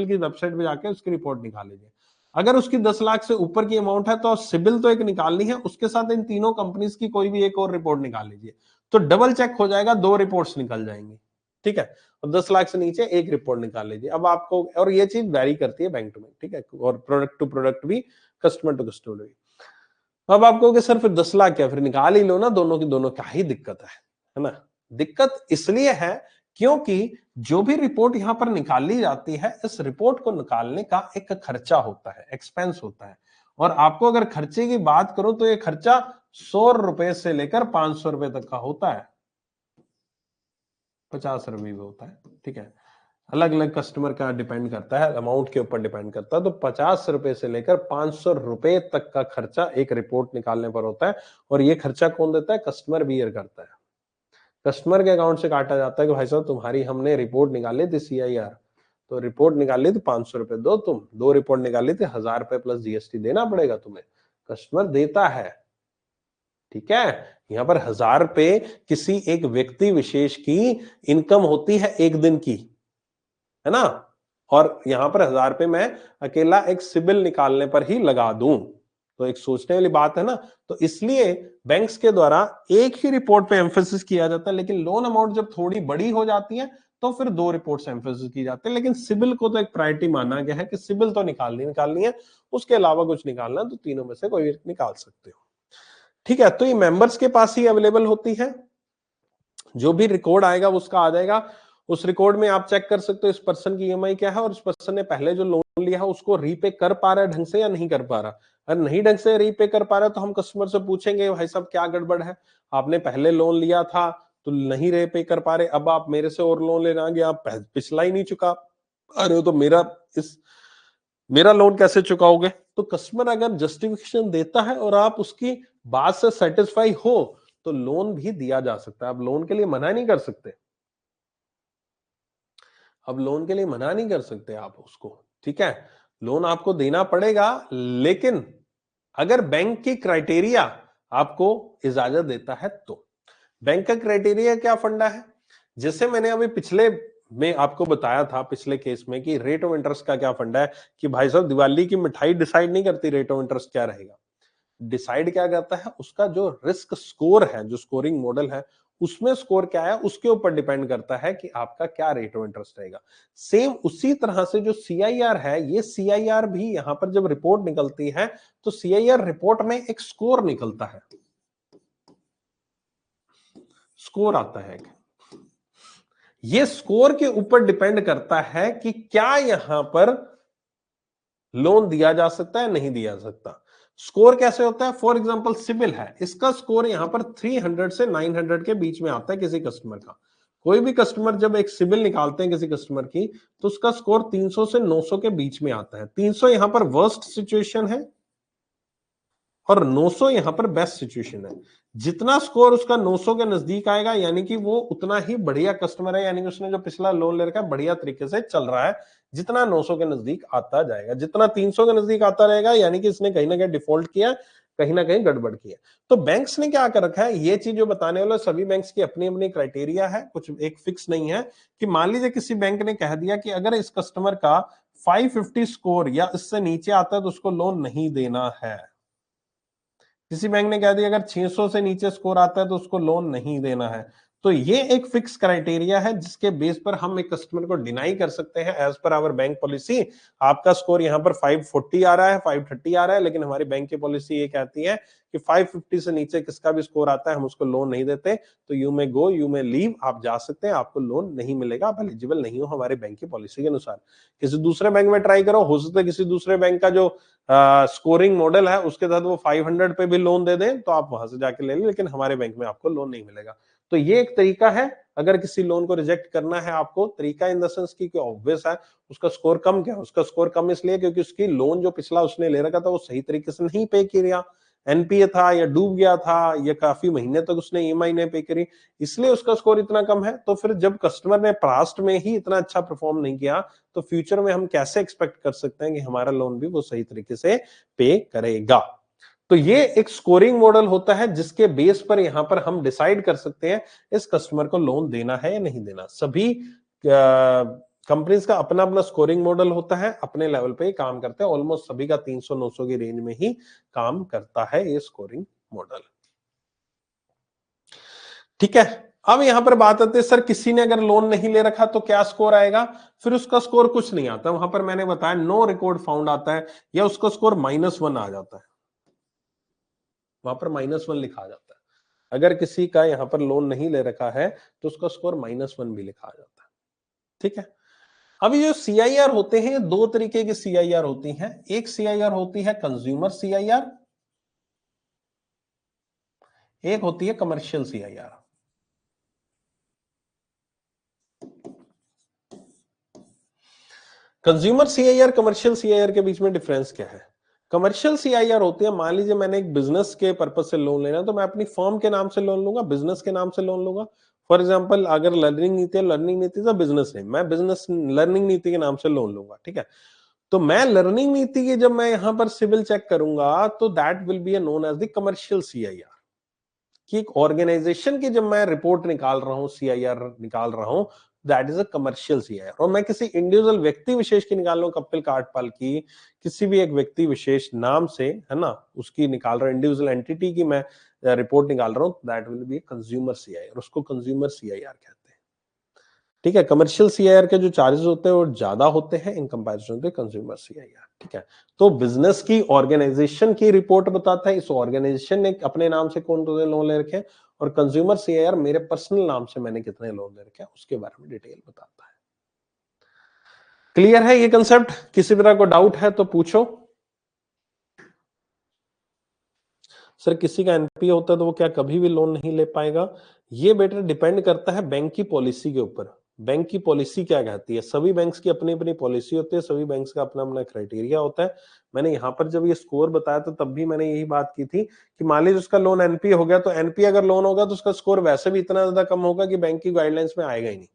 की वेबसाइट पे जाके उसकी रिपोर्ट निकाल लीजिए। अगर उसकी 10 लाख से ऊपर की अमाउंट है तो सिबिल तो एक निकालनी है, उसके साथ इन तीनों कंपनीज की कोई भी एक और रिपोर्ट निकाल लीजिए, तो डबल चेक हो जाएगा, 2 रिपोर्ट्स निकल जाएंगी। ठीक है, और 10 लाख से नीचे एक रिपोर्ट निकाल लीजिए। अब आपको, और ये चीज वेरी करती है बैंक टू बैंक, ठीक है, और प्रोडक्ट टू प्रोडक्ट भी, कस्टमर टू कस्टमर भी। अब आप कहोगे सर फिर 10 लाख क्या, फिर निकाल ही लो ना दोनों की दोनों, क्या ही दिक्कत है ना। दिक्कत इसलिए है क्योंकि जो भी रिपोर्ट यहां पर निकाली जाती है, इस रिपोर्ट को निकालने का एक खर्चा होता है, एक्सपेंस होता है। और आपको अगर खर्चे की बात करूं तो ये खर्चा 100 रुपए से लेकर 500 रुपए तक का होता है, 50 रुपए भी होता है। ठीक है, अलग अलग कस्टमर का डिपेंड करता है, अमाउंट के ऊपर डिपेंड करता है। तो 50 रुपए से लेकर 500 रुपए तक का खर्चा एक रिपोर्ट निकालने पर होता है। और ये खर्चा कौन देता है? कस्टमर बियर करता है। कस्टमर के अकाउंट से काटा जाता है कि भाई साहब तुम्हारी हमने रिपोर्ट निकाली थी CIR, तो रिपोर्ट निकाली थी 500 रुपए दो, तुम 2 रिपोर्ट निकाली थी 1000 रुपए प्लस GST देना पड़ेगा तुम्हें। कस्टमर देता है। ठीक है, यहां पर 1000 रुपए किसी एक व्यक्ति विशेष की इनकम होती है एक दिन की, है ना। और यहां पर 1000 रुपए मैं अकेला एक सिबिल निकालने पर ही लगा दूं, तो एक सोचने वाली बात है ना। तो इसलिए बैंक्स के द्वारा एक ही रिपोर्ट पे एम्फेसिस किया जाता है, लेकिन लोन अमाउंट जब थोड़ी बड़ी हो जाती है तो फिर 2 रिपोर्ट्स एम्फेसिस की जाती है। लेकिन सिबिल को तो एक प्रायोरिटी माना गया है कि सिबिल तो निकालनी है, उसके अलावा कुछ निकालना तो तीनों में से कोई एक निकाल सकते हो। ठीक है, तो ये मेंबर्स के पास ही अवेलेबल होती है। जो भी रिकॉर्ड आएगा उसका आ जाएगा। उस रिकॉर्ड में आप चेक कर सकते हो इस पर्सन की ईएमआई क्या है और उस पर्सन ने पहले जो लोन लिया है उसको रीपे कर पा रहा है ढंग से या नहीं कर पा रहा। अगर नहीं ढंग से रीपे कर पा रहा तो हम कस्टमर से पूछेंगे भाई साहब क्या गड़बड़ है, आपने पहले लोन लिया था तो नहीं रीपे कर पा रहे, अब आप मेरे से और लोन लेने आ गए, आप पिछला ही नहीं चुका अरे हो तो मेरा लोन कैसे चुकाओगे। तो कस्टमर अगर जस्टिफिकेशन देता है और आप उसकी बात से सेटिस्फाई हो तो लोन भी दिया जा सकता है। आप लोन के लिए मना नहीं कर सकते, अब लोन के लिए मना नहीं कर सकते आप उसको, ठीक है, लोन आपको देना पड़ेगा। लेकिन अगर बैंक की क्राइटेरिया आपको इजाजत देता है तो बैंक का क्राइटेरिया क्या फंडा है, जैसे मैंने अभी पिछले में आपको बताया था पिछले केस में कि रेट ऑफ इंटरेस्ट का क्या फंडा है कि भाई साहब दिवाली की मिठाई डिसाइड नहीं करती रेट ऑफ इंटरेस्ट क्या रहेगा, डिसाइड क्या करता है उसका जो रिस्क स्कोर है, जो स्कोरिंग मॉडल है उसमें स्कोर क्या है उसके ऊपर डिपेंड करता है कि आपका क्या रेट ऑफ इंटरेस्ट रहेगा। सेम उसी तरह से जो सीआईआर है, ये सीआईआर भी यहां पर जब रिपोर्ट निकलती है तो सीआईआर रिपोर्ट में एक स्कोर निकलता है, स्कोर आता है। ये स्कोर के ऊपर डिपेंड करता है कि क्या यहां पर लोन दिया जा सकता है नहीं दिया जा सकता। स्कोर कैसे होता है, फॉर एग्जांपल सिबिल है, इसका स्कोर यहां पर 300 से 900 के बीच में आता है किसी कस्टमर का। कोई भी कस्टमर जब एक सिबिल निकालते हैं किसी कस्टमर की तो उसका स्कोर 300 से 900 के बीच में आता है। 300 यहां पर वर्स्ट सिचुएशन है और 900 यहां पर बेस्ट सिचुएशन है। जितना स्कोर उसका 900 के नजदीक आएगा यानी कि वो उतना ही बढ़िया कस्टमर है, यानी कि उसने जो पिछला लोन ले रखा है बढ़िया तरीके से चल रहा है। जितना 900 के नजदीक आता जाएगा, जितना 300 के नजदीक आता रहेगा यानी कि इसने कहीं ना कहीं डिफॉल्ट किया, कहीं ना कहीं गड़बड़ किया। तो बैंक्स ने क्या कर रखा है, ये चीज जो बताने वाला सभी बैंक्स की अपनी अपनी क्राइटेरिया है, कुछ एक फिक्स नहीं है कि मान लीजिए किसी बैंक ने कह दिया कि अगर इस कस्टमर का 550 स्कोर या इससे नीचे आता है तो उसको लोन नहीं देना है। किसी बैंक ने कह दिया अगर 600 से नीचे स्कोर आता है तो उसको लोन नहीं देना है। तो ये एक फिक्स क्राइटेरिया है जिसके बेस पर हम एक कस्टमर को डिनाई कर सकते हैं as per our bank policy. आपका स्कोर यहाँ पर 540 आ रहा है, 530 आ रहा है, लेकिन हमारी बैंक की पॉलिसी ये कहती है कि 550 से नीचे किसका भी स्कोर आता है हम उसको लोन नहीं देते। तो you may go, you may leave, आप जा सकते हैं, आपको लोन नहीं मिलेगा, आप एलिजिबल नहीं हो हमारे बैंक की पॉलिसी के अनुसार। किसी दूसरे बैंक में ट्राई करो, हो सकता है किसी दूसरे बैंक का जो स्कोरिंग मॉडल है उसके तहत वो 500 पे भी लोन दे दें तो आप वहां से जाके ले लें, लेकिन हमारे बैंक में आपको लोन नहीं मिलेगा। तो ये एक तरीका है अगर किसी लोन को रिजेक्ट करना है आपको, तरीका इन द सेंस की ऑब्वियस है उसका स्कोर कम क्या है, उसका स्कोर कम इसलिए क्योंकि उसकी लोन जो पिछला उसने ले रखा था वो सही तरीके से नहीं पे किया, एनपीए था या डूब गया था या काफी महीने तक उसने ईएमआई नहीं पे करी, इसलिए उसका स्कोर इतना कम है। तो फिर जब कस्टमर ने पास्ट में ही इतना अच्छा परफॉर्म नहीं किया तो फ्यूचर में हम कैसे एक्सपेक्ट कर सकते हैं कि हमारा लोन भी वो सही तरीके से पे करेगा। तो ये एक स्कोरिंग मॉडल होता है जिसके बेस पर यहां पर हम डिसाइड कर सकते हैं इस कस्टमर को लोन देना है या नहीं देना। सभी कंपनीज का अपना अपना स्कोरिंग मॉडल होता है, अपने लेवल पे ही काम करते हैं, ऑलमोस्ट सभी का 300-900 की रेंज में ही काम करता है ये स्कोरिंग मॉडल। ठीक है, अब यहां पर बात आती है सर किसी ने अगर लोन नहीं ले रखा तो क्या स्कोर आएगा, फिर उसका स्कोर कुछ नहीं आता, वहां पर मैंने बताया नो रिकॉर्ड फाउंड आता है या उसका स्कोर -1 आ जाता है, वहां पर -1 लिखा जाता है। अगर किसी का यहां पर लोन नहीं ले रखा है तो उसका स्कोर -1 भी लिखा जाता है। ठीक है, अब ये जो सीआईआर होते हैं, दो तरीके की सीआईआर होती हैं। एक सीआईआर होती है कंज्यूमर सीआईआर, एक होती है commercial CIR. Consumer CIR commercial CIR के बीच में डिफरेंस क्या है। कमर्शियल सीआईआर होती है, मान लीजिए मैंने एक बिजनेस के पर्पज से लोन लेना है तो मैं अपनी फर्म के नाम से लोन लूंगा, बिजनेस के नाम से लोन लूंगा। फॉर एग्जांपल अगर लर्निंग नीति है, लर्निंग नीति का बिजनेस है, मैं बिजनेस लर्निंग नीति के नाम से लोन लूंगा। ठीक है, तो मैं लर्निंग नीति की जब मैं यहां पर सिविल चेक करूंगा तो that will be known as the commercial CIR. कि एक ऑर्गेनाइजेशन की जब मैं रिपोर्ट निकाल रहा हूं, सीआईआर निकाल रहा हूं, that is a commercial CIR. और मैं किसी इंडिविजुअल व्यक्ति विशेष की निकाल रहा हूं, कपिल काठपाल की, किसी भी एक व्यक्ति विशेष नाम से, है ना, उसकी निकाल रहा हूं, इंडिविजुअल एंटिटी की मैं रिपोर्ट निकाल रहा हूं, that will B consumer CIR, उसको कंज्यूमर सीआईआर कहते हैं। ठीक है, कमर्शियल सीआईआर के जो चार्जेस होते हैं वो ज्यादा होते हैं in comparison to consumer CIR. ठीक है, तो बिजनेस की ऑर्गेनाइजेशन की रिपोर्ट बताता है, इस ऑर्गेनाइजेशन ने अपने नाम से कौन कौन लोन ले रखे हैं, और कंज्यूमर सीआईआर मेरे पर्सनल नाम से मैंने कितने लोन ले रखे हैं उसके बारे में डिटेल बताता है। क्लियर है ये कंसेप्ट? किसी तरह को डाउट है तो पूछो। सर किसी का एनपीए होता है तो वो क्या कभी भी लोन नहीं ले पाएगा? ये बेटर डिपेंड करता है बैंक की पॉलिसी के ऊपर। बैंक की पॉलिसी क्या कहती है? सभी बैंक्स की अपनी अपनी पॉलिसी होती है, सभी बैंक्स का अपना अपना क्राइटेरिया होता है। मैंने यहाँ पर जब ये स्कोर बताया था तब भी मैंने यही बात की थी कि मान लीजिए उसका लोन एनपीए हो गया, तो एनपीए अगर लोन होगा तो उसका स्कोर वैसे भी इतना ज्यादा कम होगा कि बैंक की गाइडलाइंस में आएगा ही नहीं।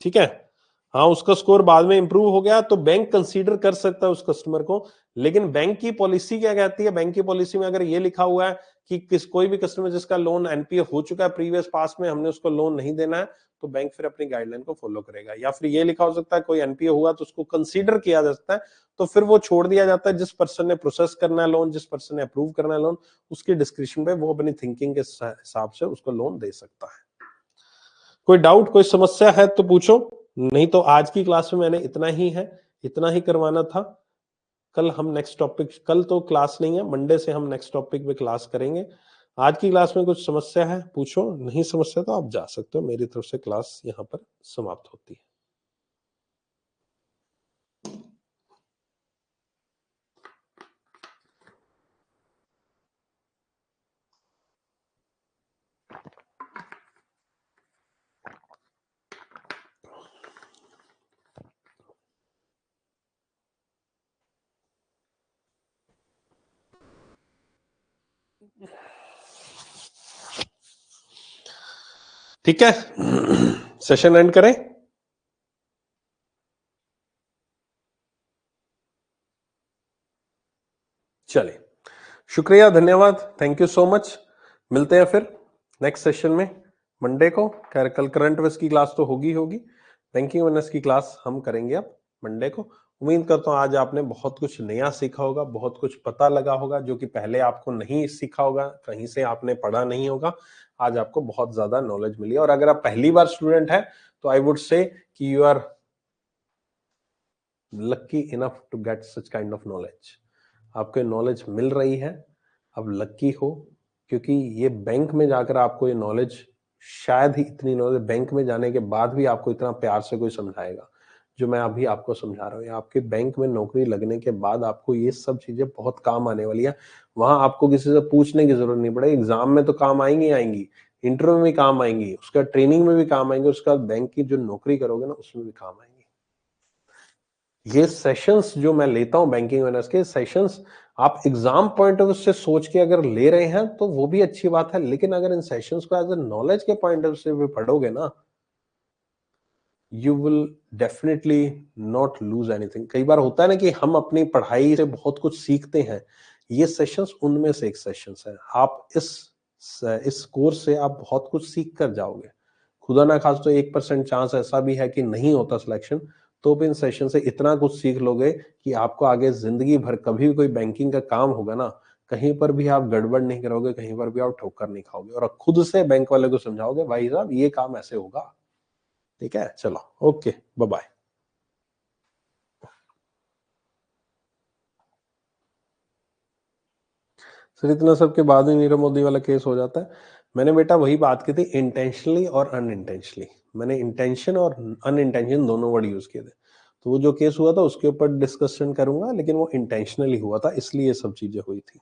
ठीक है, हाँ, उसका स्कोर बाद में इंप्रूव हो गया तो बैंक कंसीडर कर सकता है उस कस्टमर को। लेकिन बैंक की पॉलिसी क्या कहती है? बैंक की पॉलिसी में अगर ये लिखा हुआ है कि कोई भी कस्टमर जिसका लोन एनपीए हो चुका है प्रीवियस पास्ट में, हमने उसको लोन नहीं देना है, तो बैंक फिर अपनी गाइडलाइन को फॉलो करेगा। या फिर ये लिखा हो सकता है कोई एनपीए हुआ तो उसको कंसीडर किया जा सकता है, तो फिर वो छोड़ दिया जाता है। जिस पर्सन ने प्रोसेस करना है लोन, जिस पर्सन ने अप्रूव करना है लोन, उसकी डिस्क्रिप्शन पे वो अपनी थिंकिंग के हिसाब से उसको लोन दे सकता है। कोई डाउट, कोई समस्या है तो पूछो, नहीं तो आज की क्लास में मैंने इतना ही है, इतना ही करवाना था। कल हम नेक्स्ट टॉपिक, कल तो क्लास नहीं है, मंडे से हम नेक्स्ट टॉपिक पे क्लास करेंगे। आज की क्लास में कुछ समस्या है पूछो, नहीं समस्या तो आप जा सकते हो, मेरी तरफ से क्लास यहाँ पर समाप्त होती है। ठीक है, सेशन एंड करें? चलिए, शुक्रिया, धन्यवाद, थैंक यू सो मच। मिलते हैं फिर नेक्स्ट सेशन में मंडे को। कल करंट अफेयर्स की क्लास तो होगी, बैंकिंग अवेयरनेस की क्लास हम करेंगे अब मंडे को। उम्मीद करता हूं आज आपने बहुत कुछ नया सीखा होगा, बहुत कुछ पता लगा होगा जो कि पहले आपको नहीं सीखा होगा, कहीं से आपने पढ़ा नहीं होगा। आज आपको बहुत ज्यादा नॉलेज मिली। और अगर आप पहली बार स्टूडेंट है तो आई वुड से कि you are lucky enough to get such kind of knowledge. आपको नॉलेज मिल रही है, अब लकी हो, क्योंकि ये बैंक में जाकर आपको ये नॉलेज, शायद ही इतनी नॉलेज बैंक में जाने के बाद भी आपको इतना प्यार से कोई समझाएगा जो मैं अभी आपको समझा रहा हूँ। आपके बैंक में नौकरी लगने के बाद आपको ये सब चीजें बहुत काम आने वाली है। वहां आपको किसी से पूछने की जरूरत नहीं पड़ेगी, एग्जाम में तो काम आएंगी आएंगी, इंटरव्यू में काम आएंगी, उसका ट्रेनिंग में भी काम आएंगे, उसका बैंक की जो नौकरी करोगे ना उसमें भी काम आएंगे। ये सेशंस जो मैं लेता हूं बैंकिंग अवेयरनेस के सेशंस, आप एग्जाम पॉइंट ऑफ व्यू से सोच के अगर ले रहे हैं तो वो भी अच्छी बात है, लेकिन अगर इन सेशंस को एज ए नॉलेज के पॉइंट ऑफ व्यू से भी पढ़ोगे ना, you will definitely not lose anything. कई बार होता है ना कि हम अपनी पढ़ाई से बहुत कुछ सीखते हैं, ये सेशंस उनमें से एक सेशंस है। आप इस कोर्स से आप बहुत कुछ सीख कर जाओगे। खुदा ना खास तो 1% चांस ऐसा भी है कि नहीं होता सिलेक्शन, तो भी इन सेशन से इतना कुछ सीख लोगे कि आपको आगे जिंदगी भर कभी भी कोई बैंकिंग का काम होगा ना, कहीं पर भी आप गड़बड़ नहीं करोगे, कहीं पर भी आप ठोकर नहीं खाओगे, और आप खुद से बैंक वाले को समझाओगे भाई साहब ये काम ऐसे होगा। ठीक है, चलो, ओके, बाय बाय। सर इतना सब के बाद में नीरव मोदी वाला केस हो जाता है? मैंने बेटा वही बात की थी, इंटेंशनली और अनइंटेंशनली। मैंने इंटेंशन और अनइंटेंशन दोनों वर्ड यूज किए थे। तो वो जो केस हुआ था उसके ऊपर डिस्कशन करूंगा, लेकिन वो इंटेंशनली हुआ था, इसलिए ये सब चीजें हुई थी।